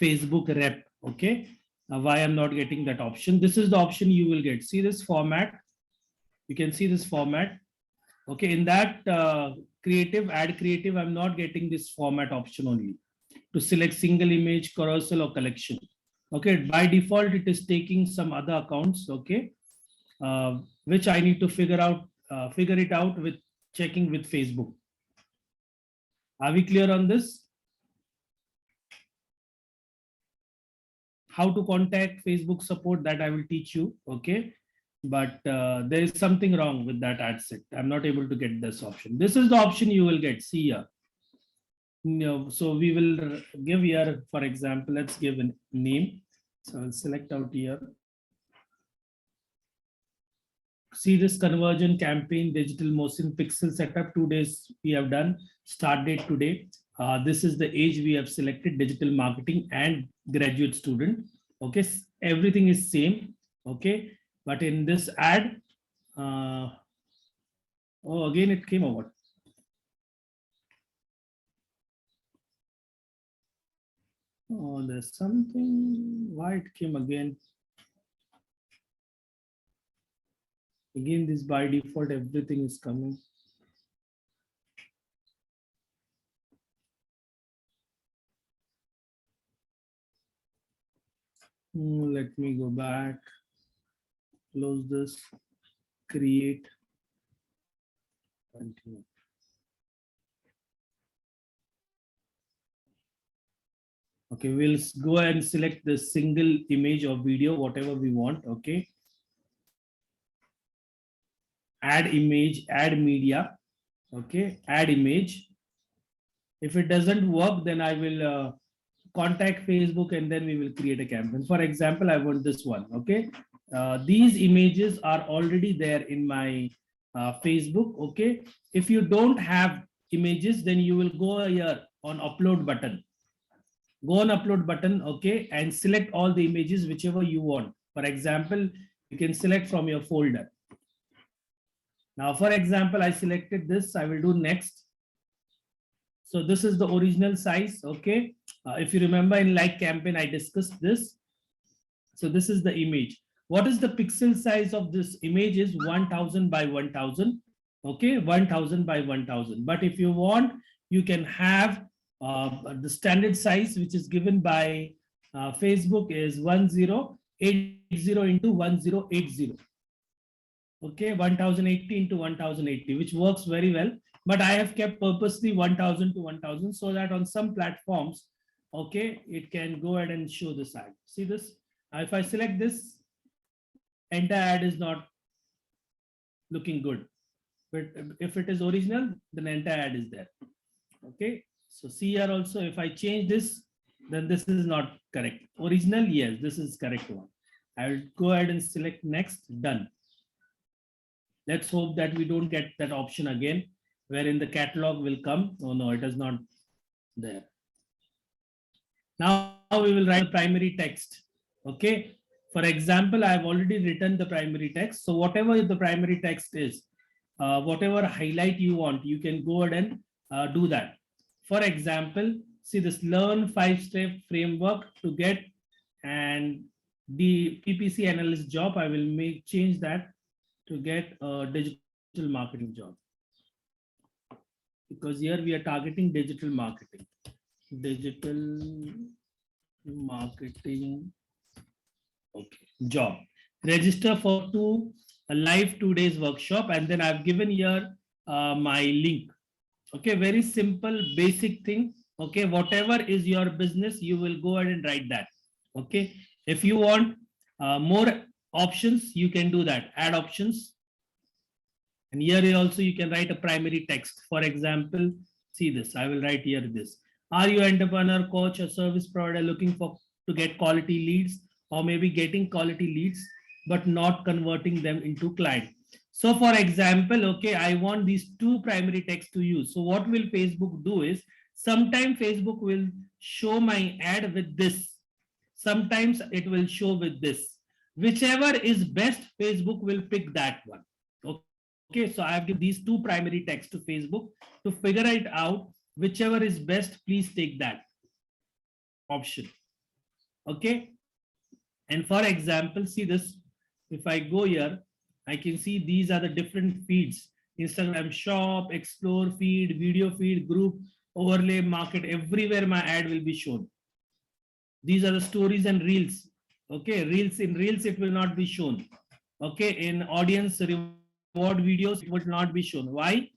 Facebook rep. Okay, why I'm not getting that option. This is the option you will get. See this format. You can see this format. Okay, in that creative, add creative, I'm not getting this format option only to select single image, carousel or collection. Okay, by default, it is taking some other accounts. Okay, which I need to figure it out with checking with Facebook. Are we clear on this? How to contact Facebook support, that I will teach you. Okay, but there is something wrong with that ad set. I'm not able to get this option. This is the option you will get. See here. No, so we will give here, for example, let's give a name. So I'll select out here. See this conversion campaign, digital motion pixel setup, 2 days we have done, start date today. This is the age we have selected, digital marketing and graduate student. Okay, everything is same. Okay, but in this ad, oh, again it came over. Oh, there's something, why it came again? Again, this by default, everything is coming. Let me go back, close this, create, continue. Okay, we'll go and select the single image or video, whatever we want. Okay. Add image, add media. Okay, add image. If it doesn't work, then I will contact Facebook and then we will create a campaign. For example, I want this one. Okay. These images are already there in my Facebook. Okay, if you don't have images, then you will go here on upload button. Go on upload button, okay, and select all the images whichever you want. For example, you can select from your folder. Now, for example, I selected this. I will do next. So this is the original size. Okay, if you remember in like campaign, I discussed this. So this is the image. What is the pixel size of this image is 1000 by 1000. Okay, 1000 by 1000. But if you want, you can have the standard size which is given by Facebook is 1080 into 1080. Okay, 1080 into 1080, which works very well. But I have kept purposely 1000 to 1000 so that on some platforms, okay, it can go ahead and show this ad. See this? If I select this, entire ad is not looking good. But if it is original, then entire ad is there. Okay. So see here also, if I change this, then this is not correct. Original, yes, this is correct one. I will go ahead and select next, done. Let's hope that we don't get that option again, wherein the catalog will come. Oh no, it is not there. Now we will write the primary text. Okay. For example, I have already written the primary text. So whatever the primary text is, whatever highlight you want, you can go ahead and do that. For example, see this learn 5-step framework to get and the PPC analyst job. I will change that to get a digital marketing job, because here we are targeting digital marketing. Digital marketing, okay, job. Register for a live 2 days workshop, and then I've given here my link. Okay, very simple, basic thing. Okay, whatever is your business, you will go ahead and write that. Okay, if you want more options, you can do that. Add options. And here also you can write a primary text. For example, see this. I will write here this. Are you entrepreneur, coach, or service provider looking to get quality leads, or maybe getting quality leads but not converting them into client? So for example, okay, I want these two primary texts to use. So what will Facebook do is, sometimes Facebook will show my ad with this. Sometimes it will show with this. Whichever is best, Facebook will pick that one. Okay, so I have given these two primary texts to Facebook to figure it out. Whichever is best, please take that option. Okay. And for example, see this. If I go here, I can see these are the different feeds: Instagram shop, explore feed, video feed, group, overlay, market. Everywhere my ad will be shown. These are the stories and reels. Okay, reels, in reels it will not be shown. Okay, in audience reward videos it will not be shown. Why?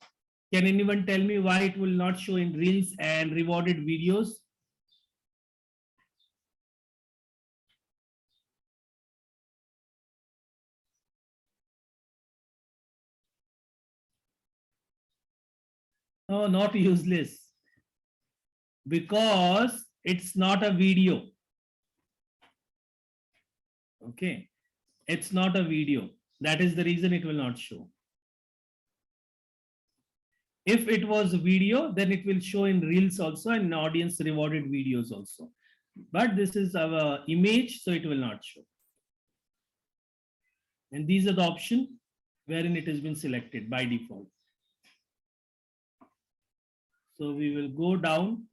Can anyone tell me why it will not show in reels and rewarded videos? No, not useless. Because it's not a video. Okay, it's not a video. That is the reason it will not show. If it was a video, then it will show in reels also and in audience rewarded videos also. But this is our image, so it will not show. And these are the options wherein it has been selected by default. So we will go down,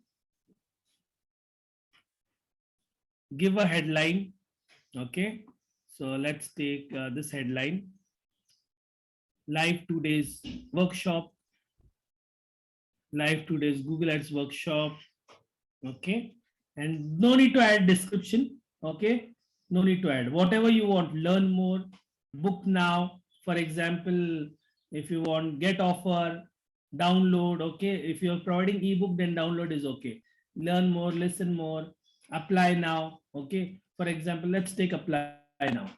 give a headline. Okay, so let's take this headline: live 2 days workshop, live 2 days Google Ads workshop. Okay, and no need to add description. Okay, no need to add. Whatever you want, learn more, book now. For example, if you want get offer, download. Okay, if you're providing ebook, then download is okay. Learn more, listen more, apply now. Okay, for example, let's take apply now.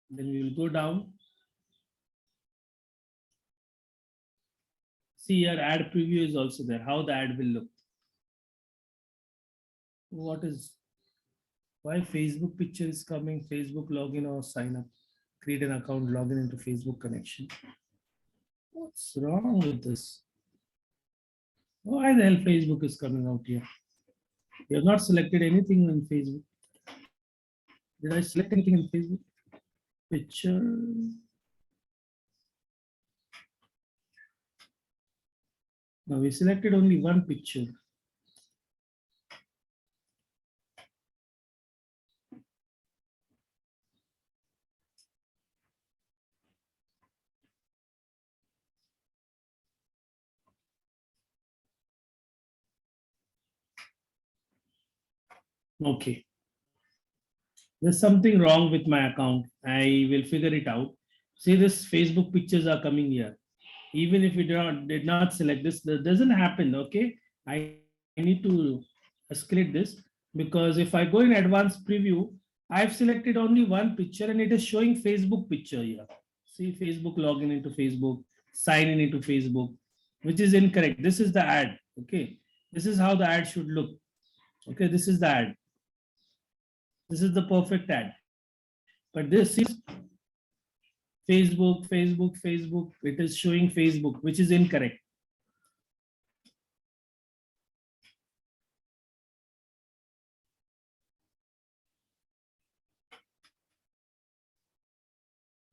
Then we will go down. See here, ad preview is also there, how the ad will look. What is, why Facebook picture is coming, Facebook login or sign up? create an account, login into Facebook connection. What's wrong with this? Why the hell Facebook is coming out here? You have not selected anything in Facebook. Did I select anything in Facebook? Picture. No, we selected only one picture. Okay. There's something wrong with my account. I will figure it out. See, this Facebook pictures are coming here. Even if we did not select this, that doesn't happen. Okay. I need to escalate this because if I go in advanced preview, I've selected only one picture and it is showing Facebook picture here. See, Facebook login into Facebook, sign in into Facebook, which is incorrect. This is the ad. Okay. This is how the ad should look. Okay. This is the ad. This is the perfect ad. But this is Facebook, Facebook, Facebook. It is showing Facebook, which is incorrect.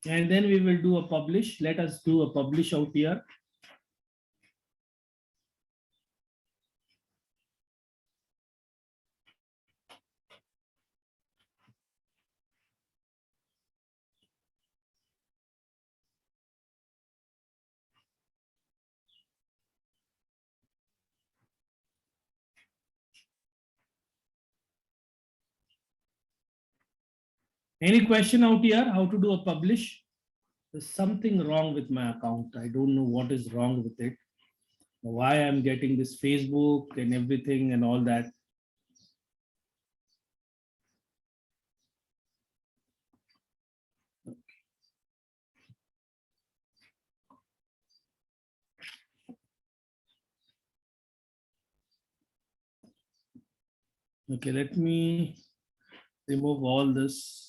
And then we will do a publish. Let us do a publish out here. Any question out here? How to do a publish? There's something wrong with my account. I don't know what is wrong with it. Why I'm getting this Facebook and everything and all that. Okay, let me remove all this.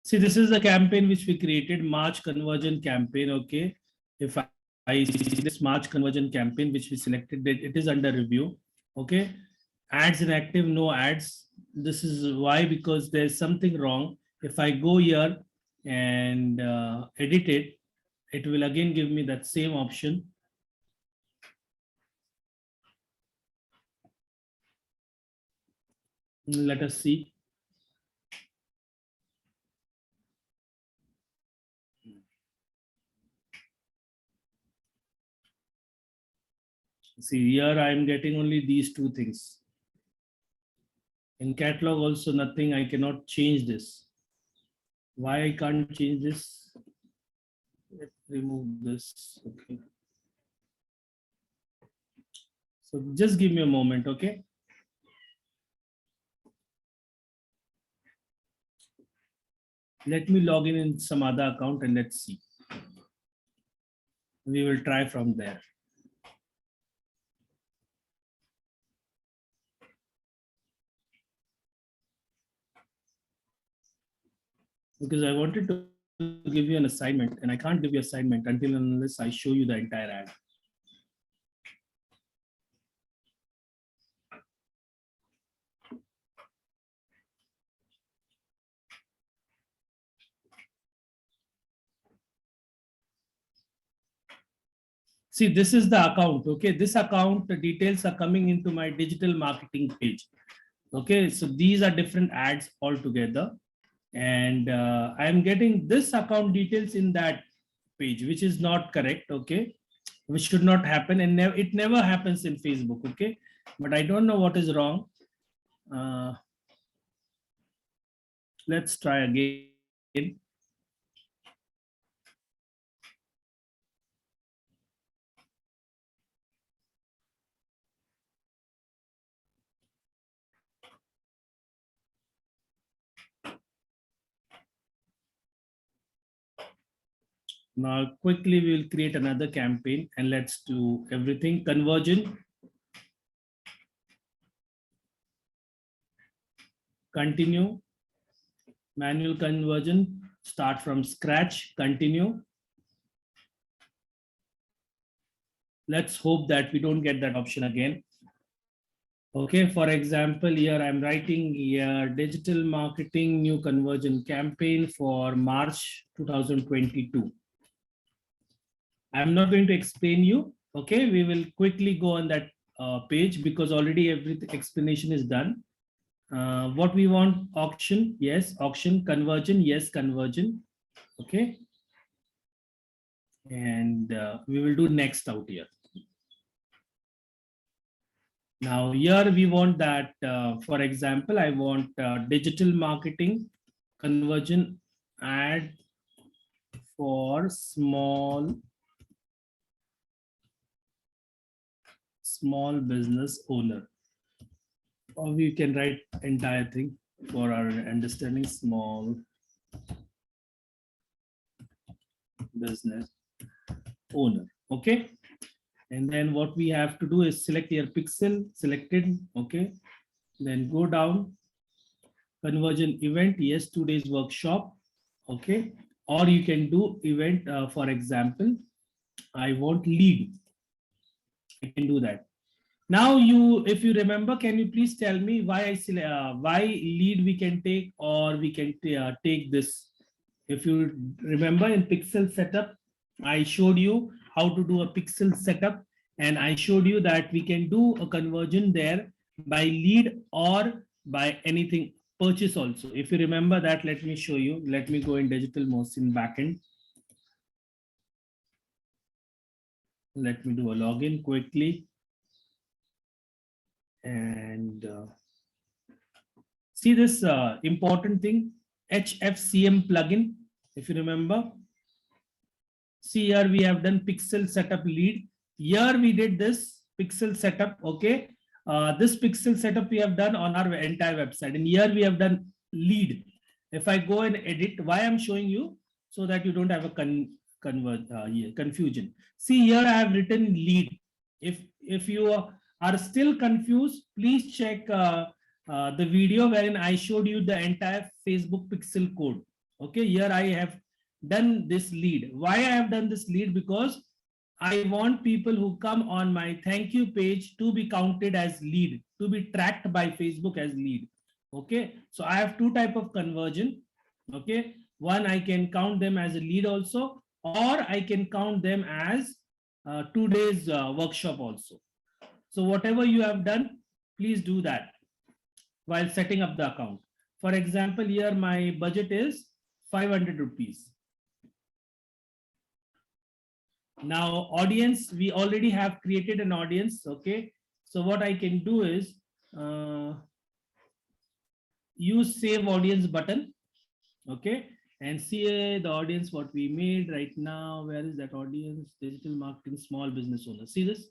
See, this is the campaign which we created, March conversion campaign. Okay. If I see this March conversion campaign, which we selected, it is under review. Okay. Ads inactive, no ads. This is why, because there's something wrong. If I go here and edit it, it will again give me that same option. Let us see. See, here I am getting only these two things. In catalog also nothing, I cannot change this. Why I can't change this? Let's remove this. Okay. So just give me a moment, okay? Let me log in some other account and let's see. We will try from there. Because I wanted to give you an assignment and I can't give you assignment until unless I show you the entire ad. See, this is the account, okay? This account, the details are coming into my digital marketing page. Okay, so these are different ads altogether. And I'm getting this account details in that page, which is not correct, okay? Which should not happen, and it never happens in Facebook, okay? But I don't know what is wrong. Let's try again. Now, quickly, we will create another campaign and let's do everything. Conversion, continue, manual conversion, start from scratch, continue. Let's hope that we don't get that option again. Okay, for example, here I'm writing here digital marketing new conversion campaign for March 2022. I'm not going to explain you. Okay, we will quickly go on that page because already every explanation is done. What we want, auction, yes, auction, conversion, yes, conversion. Okay, and we will do next out here. Now here we want that, for example, I want digital marketing conversion ad for small business owner. Or we can write entire thing for our understanding, small business owner. Okay. And then what we have to do is select your pixel, selected. Okay. Then go down, conversion event. Yes, 2 days workshop. Okay. Or you can do event, for example, I want lead. I can do that. Now you, if you remember, can you please tell me why why lead we can take, or we can take this? If you remember in pixel setup, I showed you how to do a pixel setup, and I showed you that we can do a conversion there by lead or by anything purchase also. If you remember that, let me show you. Let me go in Digital Motion backend. Let me do a login quickly. And see this important thing, HFCM plugin. If you remember, see here we have done pixel setup lead. Here we did this pixel setup. Okay, this pixel setup we have done on our entire website, and here we have done lead. If I go and edit, why I'm showing you, so that you don't have a confusion. See here I have written lead. If you are still confused, please check the video wherein I showed you the entire Facebook pixel code. Okay, here I have done this lead. Why I have done this lead? Because I want people who come on my thank you page to be counted as lead, to be tracked by Facebook as lead. Okay, so I have two type of conversion. Okay, one, I can count them as a lead also, or I can count them as 2 days workshop also. So whatever you have done, please do that while setting up the account. For example, here my budget is 500 rupees. Now audience, we already have created an audience. Okay, so what I can do is use save audience button. Okay, and see the audience what we made right now. Where is that audience? Digital marketing small business owners. See this,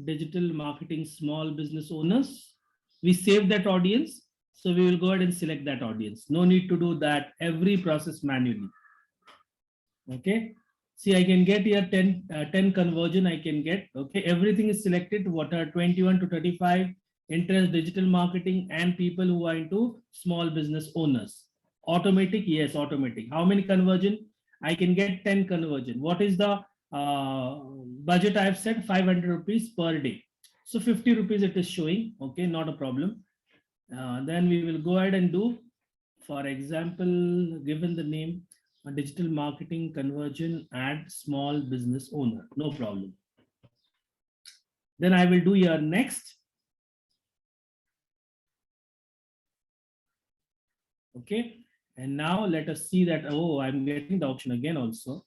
digital marketing small business owners. We save that audience, so we will go ahead and select that audience. No need to do that every process manually. Okay, see I can get here 10 conversion I can get. Okay, everything is selected. What are 21 to 35 interest, digital marketing, and people who are into small business owners. Automatic, yes, automatic. How many conversion? I can get 10 conversion. What is the budget I have set? 500 rupees per day. So 50 rupees it is showing. Okay, not a problem. Then we will go ahead and do, for example, given the name, a digital marketing conversion ad small business owner. No problem. Then I will do here next. Okay, and now let us see that, oh, I'm getting the option again also.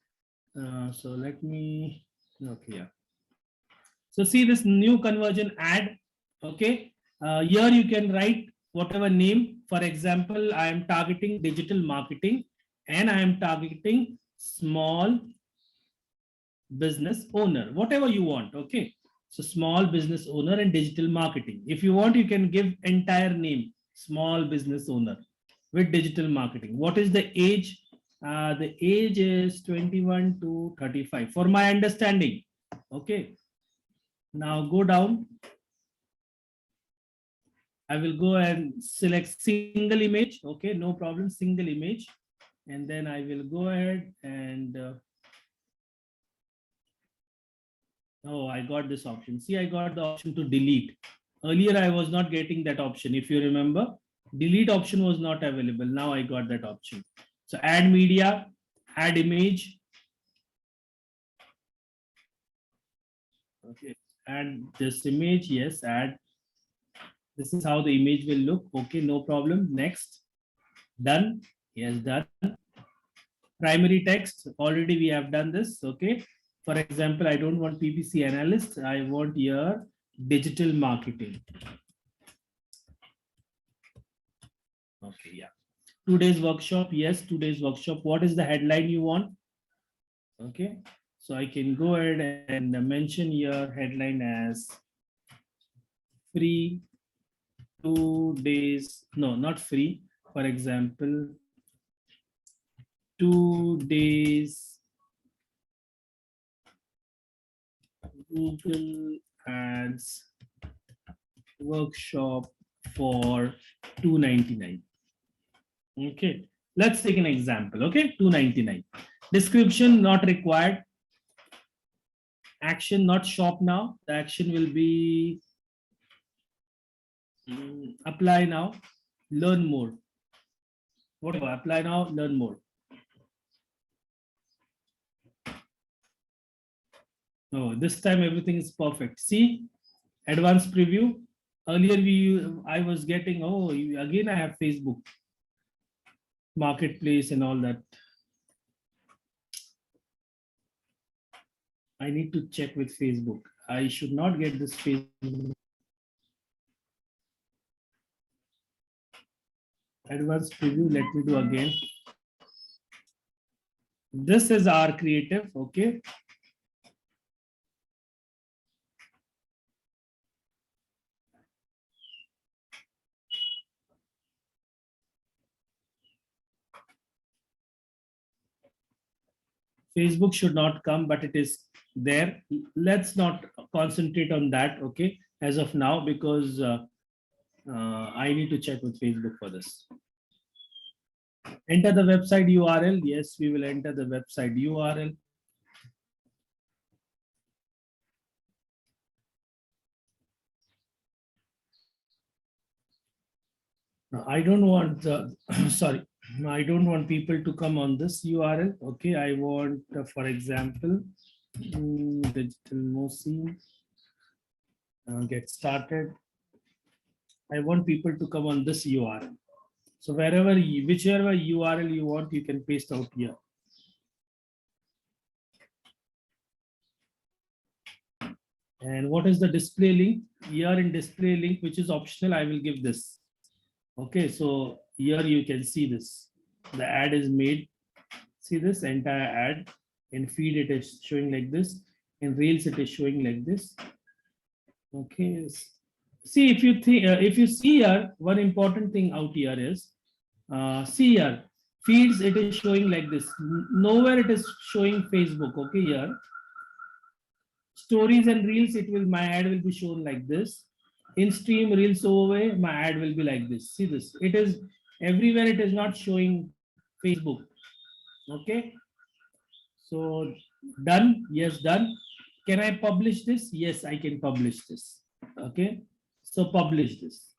So let me, okay, yeah. So see this new conversion ad. Okay, here you can write whatever name. For example, I am targeting digital marketing and I am targeting small business owner, whatever you want. Okay, so small business owner and digital marketing. If you want, you can give entire name, small business owner with digital marketing. What is the age? The age is 21 to 35 for my understanding. Okay. Now go down. I will go and select single image. Okay, no problem, single image. And then I will go ahead and oh, I got this option. See, I got the option to delete. Earlier, I was not getting that option. If you remember, delete option was not available. Now I got that option. So add media, add image. Okay, add this image. Yes, add. This is how the image will look. Okay, no problem. Next. Done. Yes, done. Primary text. Already we have done this. Okay. For example, I don't want PPC analyst. I want your digital marketing. Okay, yeah. Today's workshop. Yes, today's workshop. What is the headline you want? Okay. So I can go ahead and mention your headline as free 2 days. No, not free. For example, 2 days Google Ads workshop for 299. Okay, let's take an example. Okay, 299. Description not required. Action not shop now. The action will be apply now, learn more. Whatever, apply now, learn more. Oh, this time everything is perfect. See, advanced preview. Earlier I was getting, oh, again I have Facebook marketplace and all that. I need to check with Facebook. I should not get this Facebook. Advanced preview, let me do again. This is our creative, okay. Facebook should not come, but it is there. Let's not concentrate on that, okay, as of now, because I need to check with Facebook for this. Enter the website URL. Yes, we will enter the website URL. Now, I don't want, sorry, I don't want people to come on this URL. Okay, I want, for example, digital Mosi, get started. I want people to come on this URL. So wherever, whichever URL you want, you can paste out here. And what is the display link? Here in display link, which is optional, I will give this. Okay, so here you can see this. The ad is made. See this entire ad. In feed, it is showing like this. In Reels, it is showing like this. Okay. See, if you think, if you see here, one important thing out here is, see here, feeds, it is showing like this. Nowhere it is showing Facebook. Okay, here. Stories and Reels, it will, my ad will be shown like this. In stream Reels overlay, my ad will be like this. See this, it is everywhere, it is not showing Facebook. Okay, so done. Yes, done. Can I publish this? Yes, I can publish this. Okay, so publish this.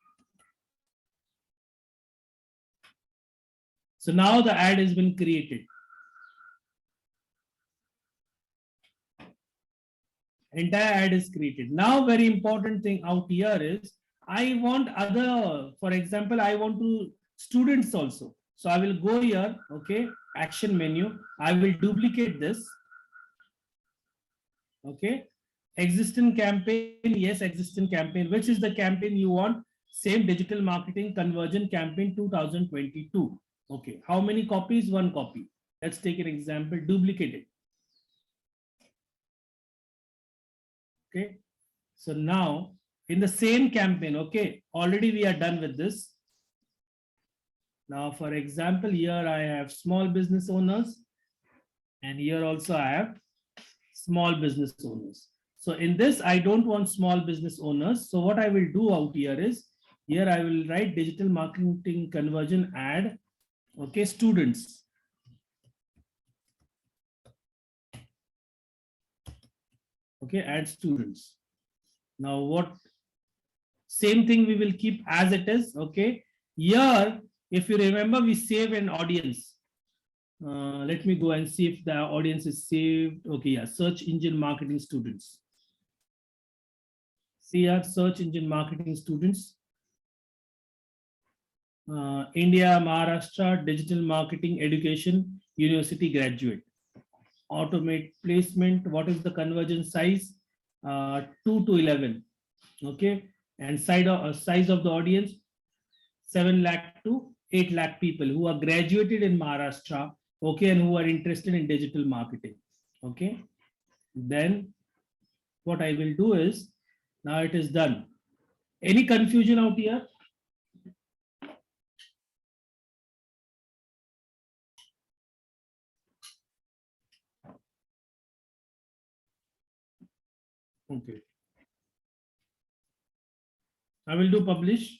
So now the ad has been created. Entire ad is created. Now very important thing out here is, I want other, for example, I want to students also. So I will go here, okay, action menu. I will duplicate this. Okay, existing campaign. Yes, existing campaign. Which is the campaign you want? Same digital marketing conversion campaign 2022. Okay, how many copies? One copy. Let's take an example, duplicate it. Okay, so now in the same campaign, okay, already we are done with this. Now, for example, here I have small business owners, and here also I have small business owners. So in this, I don't want small business owners. So what I will do out here is, here I will write digital marketing conversion ad, okay, students. Okay, add students. Now what, same thing we will keep as it is, okay. Here, if you remember, we save an audience. Let me go and see if the audience is saved. Okay, yeah, search engine marketing students. See here, search engine marketing students. India, Maharashtra, digital marketing education, university graduate. Automate placement, what is the conversion size? 2 to 11. Okay, and size of the audience, 7 lakh to 8 lakh people who are graduated in Maharashtra, okay, and who are interested in digital marketing. Okay, then what I will do is, now it is done. Any confusion out here? Okay, I will do publish.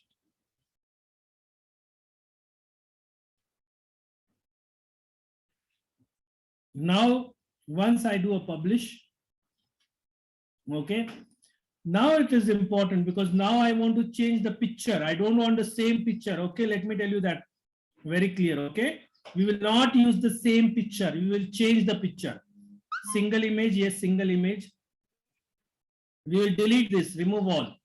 Now, once I do a publish, okay, now it is important because now I want to change the picture. I don't want the same picture. Okay, let me tell you that very clear. Okay, we will not use the same picture. We will change the picture. Single image, yes, single image. We will delete this, remove all.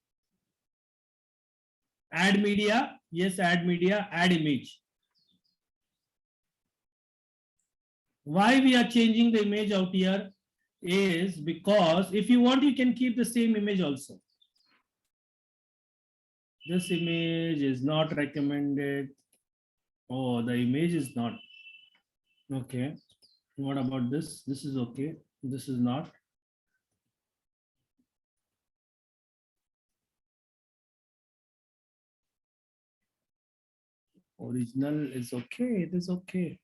Add media, yes, add media, add image. Why we are changing the image out here is because if you want, you can keep the same image also. This image is not recommended. Oh, the image is not. Okay. What about this? This is okay. This is not. Original is okay. It is okay.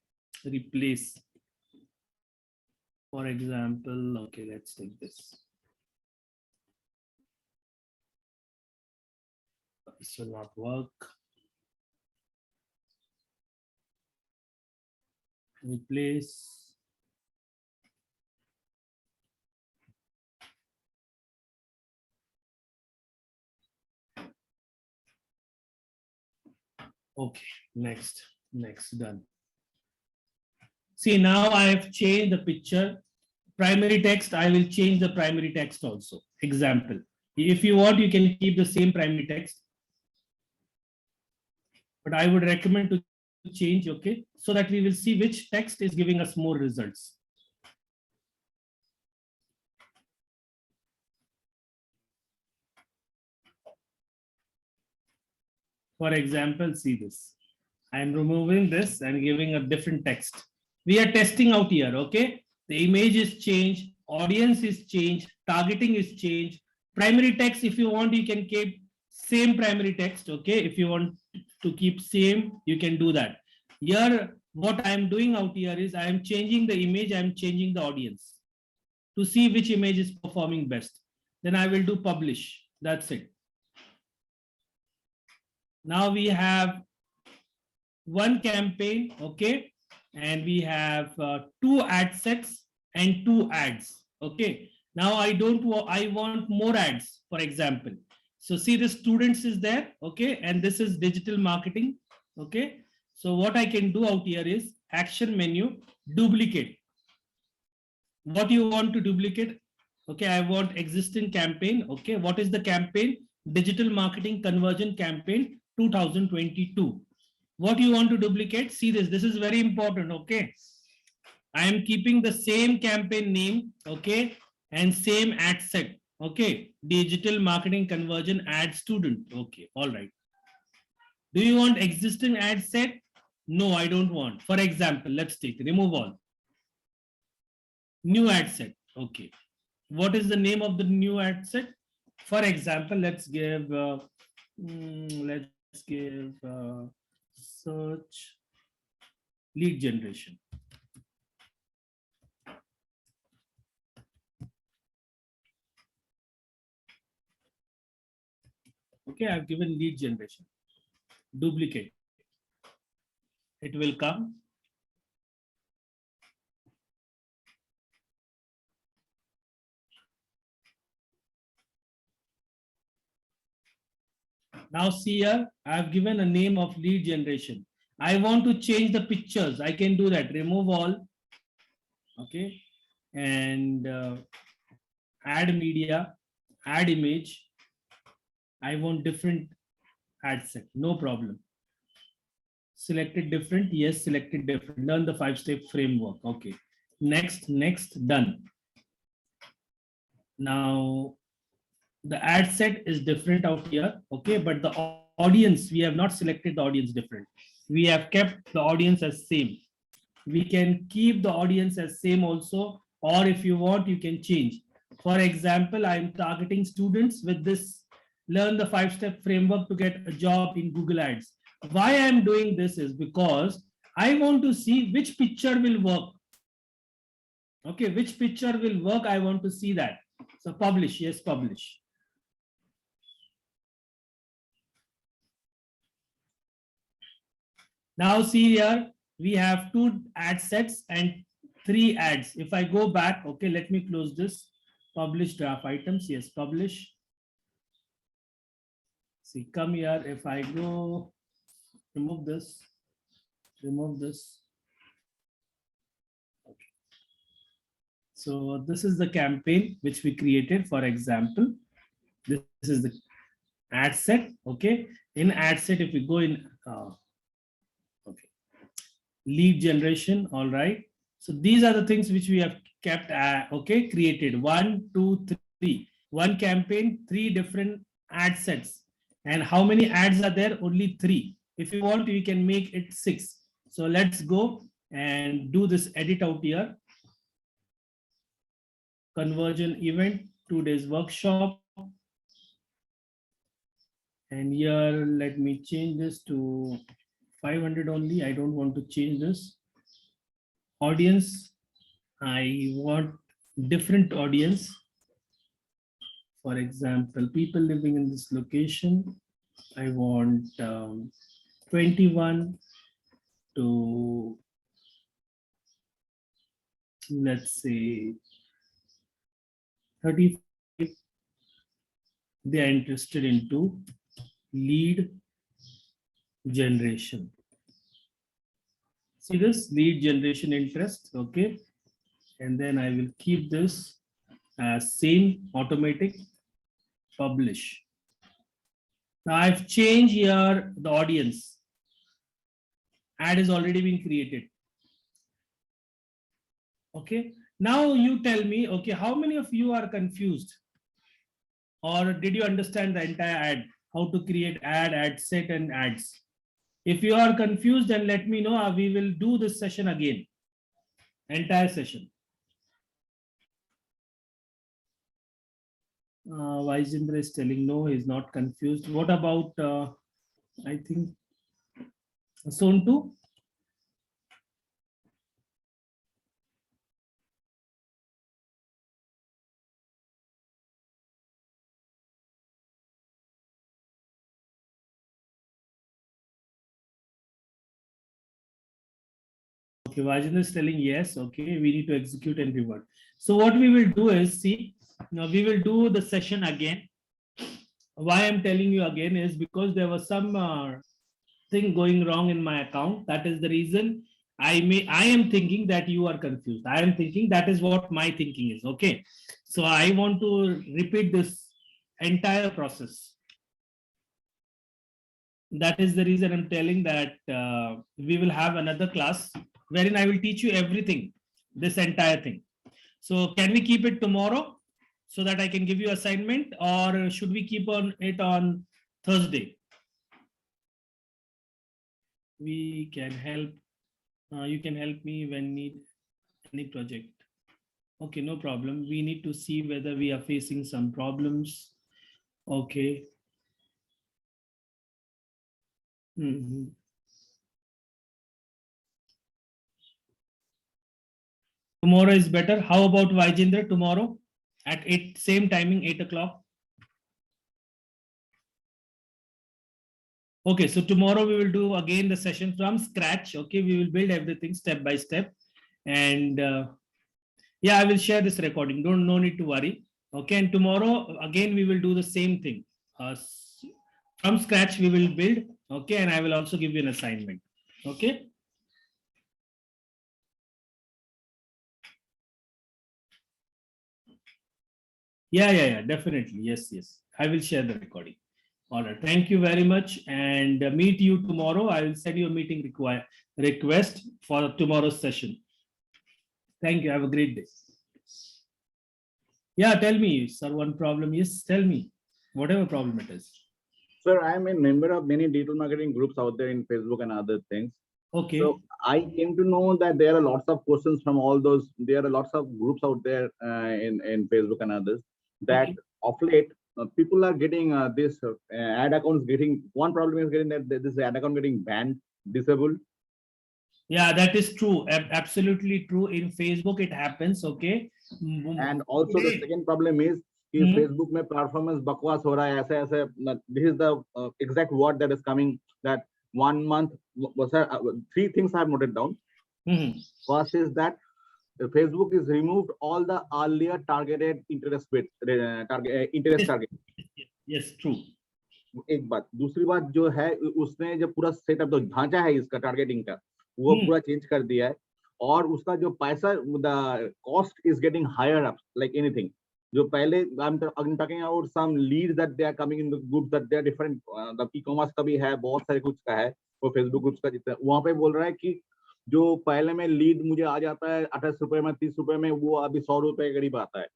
Replace. For example, okay, let's take this. This will not work. Replace. Okay, next, done. See, now I have changed the picture. Primary text, I will change the primary text also. Example. If you want, you can keep the same primary text. But I would recommend to change, okay, so that we will see which text is giving us more results. For example, see this. I am removing this and giving a different text. We are testing out here, okay? The image is changed, audience is changed, targeting is changed. Primary text, if you want, you can keep same primary text, okay? If you want to keep same, you can do that. Here, what I am doing out here is I am changing the image, I am changing the audience to see which image is performing best. Then I will do publish. That's it. Now we have one campaign, okay, and we have 2 ad sets and 2 ads, okay. Now I don't want, I want more ads, for example. So see, the students is there, okay, and this is digital marketing, okay. So what I can do out here is action menu, duplicate. What you want to duplicate? Okay, I want existing campaign, okay. What is the campaign? Digital marketing conversion campaign 2022. What you want to duplicate? See this is very important, okay. I am keeping the same campaign name, okay, and same ad set, okay. Digital marketing conversion ad student, okay, all right. Do you want existing ad set? No, I don't want. For example, let's take remove all. New ad set, okay. What is the name of the new ad set? For example, let's give search lead generation. Okay, I've given lead generation. Duplicate. It will come. Now see here, I have given a name of lead generation. I want to change the pictures. I can do that. Remove all. Okay. And add media, add image. I want different ad set. No problem. Selected different. Yes, selected different. Learn the 5-step framework. Okay. Next, done. Now the ad set is different out here. Okay. But the audience, we have not selected the audience different. We have kept the audience as same. We can keep the audience as same also, or if you want, you can change. For example, I'm targeting students with this learn the 5-step framework to get a job in Google Ads. Why I'm doing this is because I want to see which picture will work. Okay, which picture will work, I want to see that. So publish, yes, publish. Now see here, we have 2 ad sets and 3 ads. If I go back, okay, let me close this. Publish draft items, yes, publish. See, come here, if I go, remove this. Okay. So this is the campaign which we created. For example, this is the ad set, okay. In ad set, if we go in, okay, lead generation, all right. So these are the things which we have kept, okay, created 1, 2, 3, 1 campaign, 3 different ad sets. And how many ads are there? Only 3. If you want, you can make it 6. So let's go and do this edit out here. Conversion event, 2 days workshop. And here, let me change this to 500 only. I don't want to change this. Audience, I want different audience. For example, people living in this location, I want 21 to, let's say, 35. They are interested into lead generation. See this lead generation interest, okay? And then I will keep this as same automatic, publish. Now I've changed here the audience. Ad is already been created. Okay. Now you tell me, okay, how many of you are confused? Or did you understand the entire ad? How to create ad set and ads? If you are confused, then let me know. We will do this session again. Entire session. Vaijendra is telling no, he's not confused. What about, I think, Sontu? Okay, Vaijendra is telling yes. Okay, we need to execute and revert. So what we will do is, see, now we will do the session again. Why I'm telling you again is because there was some thing going wrong in my account. That is the reason I am thinking that you are confused. I am thinking that is what my thinking is. Okay. So I want to repeat this entire process. That is the reason I'm telling that we will have another class wherein I will teach you everything, this entire thing. So can we keep it tomorrow so that I can give you assignment, or should we keep on it on Thursday? We can help. You can help me when need any project. Okay, no problem. We need to see whether we are facing some problems. Okay. Tomorrow is better. How about Vijendra tomorrow at 8, same timing, 8 o'clock? Okay, so tomorrow we will do again the session from scratch. Okay, we will build everything step by step. And yeah, I will share this recording. No need to worry. Okay, and tomorrow again we will do the same thing. From scratch we will build. Okay, and I will also give you an assignment. Okay. Yeah, definitely. Yes. I will share the recording. All right. Thank you very much, and meet you tomorrow. I will send you a meeting request for tomorrow's session. Thank you. Have a great day. Yeah, tell me, sir. One problem. Yes, tell me. Whatever problem it is. Sir, I am a member of many digital marketing groups out there in Facebook and other things. Okay. So I came to know that there are lots of questions from all those. There are lots of groups out there in Facebook and others that of late people are getting this ad accounts getting. One problem is getting that this ad account getting banned, disabled. Yeah, that is true. Absolutely true. In Facebook, it happens. Okay. And also the second problem is Facebook में performance बकवास हो रहा है ऐसे ऐसे. This is the exact word that is coming. That 1 month was 3 things I have noted down. First is that Facebook is removed all the earlier targeted interest target. Yes, true. एक बात. दूसरी बात जो है उसने जो पूरा सेटअप जो ढांचा है इसका टारगेटिंग का वो पूरा चेंज कर दिया है और उसका जो पैसा the cost is getting higher up like anything. जो पहले I'm talking about some leads that they are coming in the group that they are different. The e-commerce का भी है बहुत सारे कुछ का है वो Facebook ग्रुप्स का जितना वहाँ पे बोल रहा है कि जो पहले में लीड मुझे आ जाता है 28 रुपए में 30 रुपए में वो अभी 100 रुपए के करीब आता है.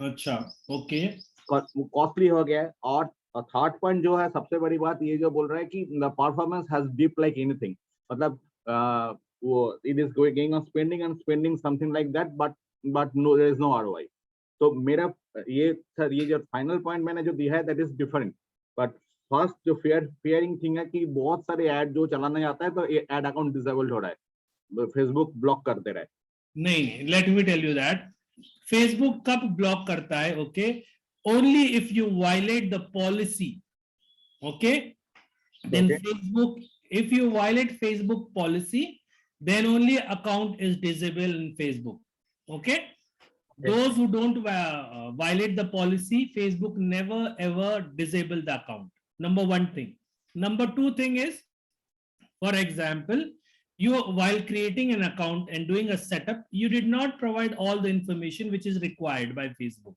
अच्छा, ओके. कॉस्टली हो गया है. और थर्ड पॉइंट जो है सबसे बड़ी बात ये जो बोल रहा है कि the performance has dipped like anything. मतलब it is going on spending and spending something like that but no there is no ROI. तो मेरा ये सर ये जो फाइनल पॉइंट मैंने जो दिया है that is different. But first जो फेयरिंग थिंग है कि बहुत सारे ऐड जो चलाना जाता है तो ऐड अकाउंट डिसेबल्ड हो रहा है. फेसबुक ब्लॉक करते रहे. नहीं, let me tell you that Facebook कब ब्लॉक करता है. Okay, only if you violate the policy. Okay, then Facebook if you violate Facebook policy, then only account is disabled in Facebook. Okay, those who don't violate the policy, Facebook never ever disable the account. Number one thing. Number two thing is, for example, you while creating an account and doing a setup, you did not provide all the information which is required by Facebook,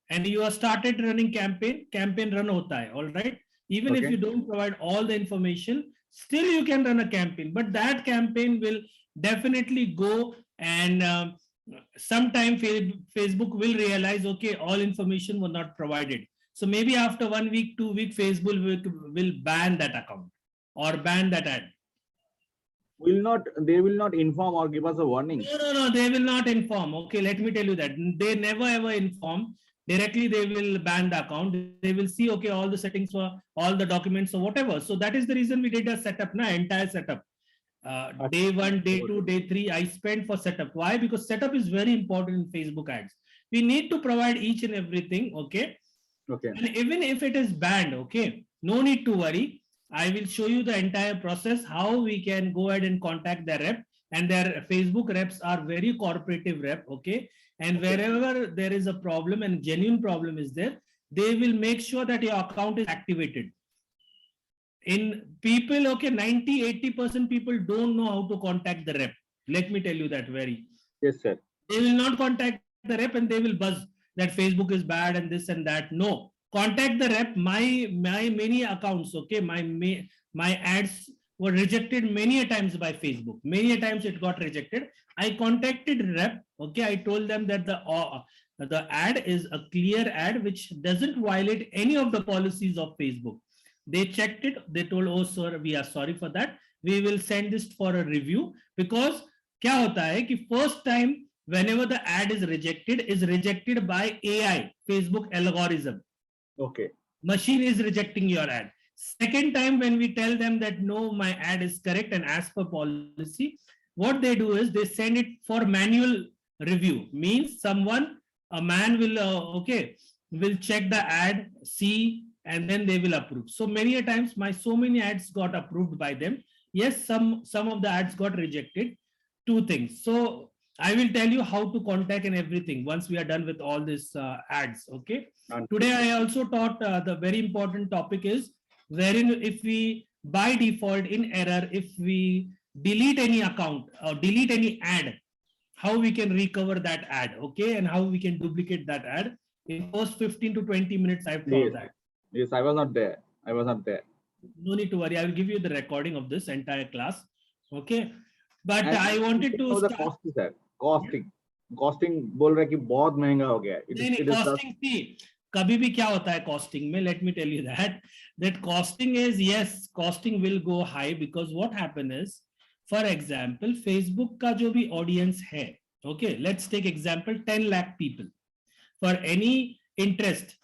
and you have started running campaign run hota hai, all right. Even if you don't provide all the information, still you can run a campaign, but that campaign will definitely go and sometime Facebook will realize, okay, all information was not provided. So maybe after 1 week, 2 weeks, Facebook will ban that account or ban that ad. They will not inform or give us a warning. No, they will not inform. Okay, let me tell you that they never ever inform. Directly they will ban the account. They will see, okay, all the settings for all the documents or whatever. So that is the reason we did a setup, entire setup. Day 1, day 2, day 3, I spent for setup. Why? Because setup is very important in Facebook ads. We need to provide each and everything. Okay. And even if it is banned, okay, no need to worry. I will show you the entire process, how we can go ahead and contact their rep, and their Facebook reps are very cooperative rep. Okay. And wherever there is a problem and genuine problem is there, they will make sure that your account is activated. In people, okay, 90-80% people don't know how to contact the rep. Let me tell you that very. Yes, sir. They will not contact the rep and they will buzz that Facebook is bad and this and that. No, contact the rep. My many accounts, okay, my ads were rejected many a times by Facebook. Many a times it got rejected. I contacted rep. Okay, I told them that the ad is a clear ad which doesn't violate any of the policies of Facebook. They checked it. They told, oh sir, we are sorry for that. We will send this for a review. Because क्या होता है कि first time whenever the ad is rejected by AI, Facebook algorithm. Okay. Machine is rejecting your ad. Second time when we tell them that no, my ad is correct and as per policy, what they do is they send it for manual review. Means a man will will check the ad, see, and then they will approve. So many a times so many ads got approved by them. Yes, some of the ads got rejected. Two things. So I will tell you how to contact and everything once we are done with all this ads. Okay. Today I also taught the very important topic is wherein if we by default in error, if we delete any account or delete any ad, how we can recover that ad. Okay. And how we can duplicate that ad. In first 15 to 20 minutes, I've taught that. Yes, I was not there. I was not there. No need to worry. I will give you the recording of this entire class. Okay. But And I wanted to the cost is there. Costing बोल रहा है कि बहुत महंगा हो गया है. नहीं, costing see, कभी भी क्या होता है costing में, let me tell you that costing is, yes, costing will go high because what happen is, for example, Facebook का जो भी audience है, okay, let's take example 10 lakh people. For any interest,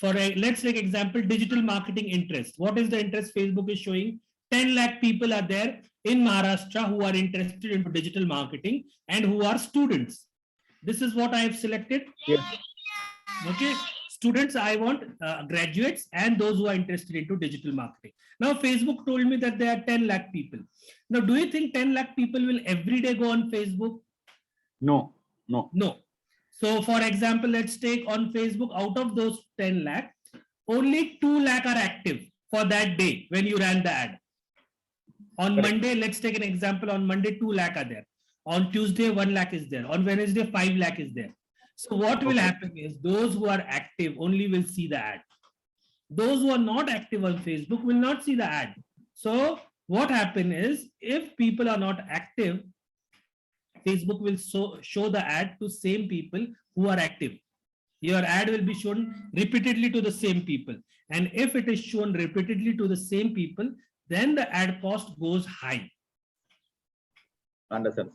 let's take example digital marketing interest. What is the interest Facebook is showing? 10 lakh people are there in Maharashtra who are interested into digital marketing and who are students. This is what I have selected. Yes. Okay, students, I want graduates and those who are interested into digital marketing. Now Facebook told me that there are 10 lakh people. Now do you think 10 lakh people will every day go on Facebook? No. So for example, let's take on Facebook, out of those 10 lakh, only 2 lakh are active for that day when you ran the ad. On Monday, let's take an example. On Monday, 2 lakh are there. On Tuesday, 1 lakh is there. On Wednesday, 5 lakh is there. So what will happen is those who are active only will see the ad. Those who are not active on Facebook will not see the ad. So what happen is if people are not active, Facebook will show the ad to same people who are active. Your ad will be shown repeatedly to the same people. And if it is shown repeatedly to the same people, then the ad cost goes high. Understand.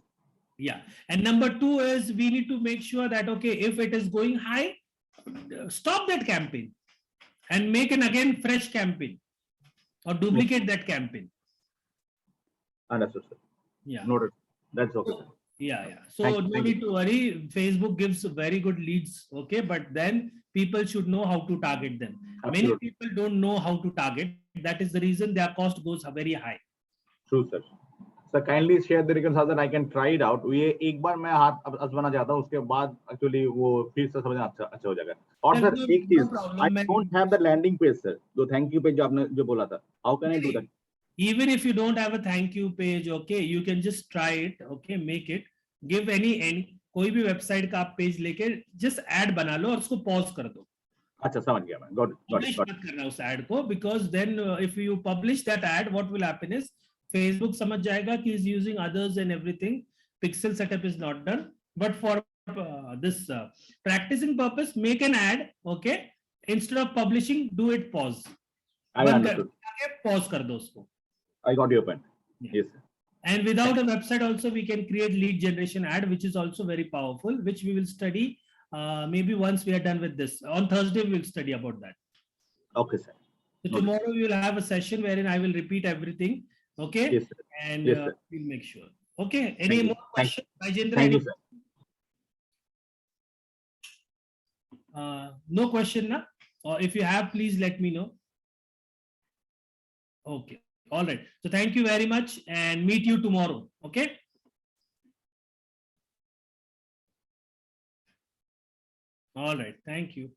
Yeah. And number two is we need to make sure that, okay, if it is going high, stop that campaign and make an again fresh campaign or duplicate that campaign. Understood, sir. Yeah. Noted. That's okay, sir. Yeah. So no need to worry. Facebook gives very good leads. Okay. But then people should know how to target them. Absolutely. Many people don't know how to target. That is the reason their cost goes very high. True, sir. So kindly share the reconcile that I can try it out. ये एक बार मैं हाथ आजमाना चाहता हूँ, उसके बाद actually वो फिर से समझना अच्छा हो जाएगा. और सर एक चीज, I don't have the landing page, sir. जो thank you page जो आपने जो बोला था. How can I do that? Even if you don't have a thank you page, okay, you can just try it. Okay, make it. Give any कोई भी website का आप page लेके just ad बना लो और उसको pause कर दो. अच्छा समझ गया मैं. Got it. Publish मत करना उस ad को, because then if you publish that ad, what will happen is Facebook समझ जाएगा कि is using others and everything. Pixel setup is not done. But for this practicing purpose, make an ad. Okay, instead of publishing, do it pause. I understood. Pause कर दो उसको. I got your point. Yeah. Yes, sir. And without a website also we can create lead generation ad, which is also very powerful, which we will study maybe once we are done with this. On Thursday we will study about that. Okay, sir. So tomorrow we will have a session wherein I will repeat everything. Okay. Yes, sir. And yes, sir. We'll make sure. Okay. Any more questions? Thank you, sir. No question, na? Or if you have, please let me know. Okay. All right. So thank you very much and meet you tomorrow. Okay. All right. Thank you.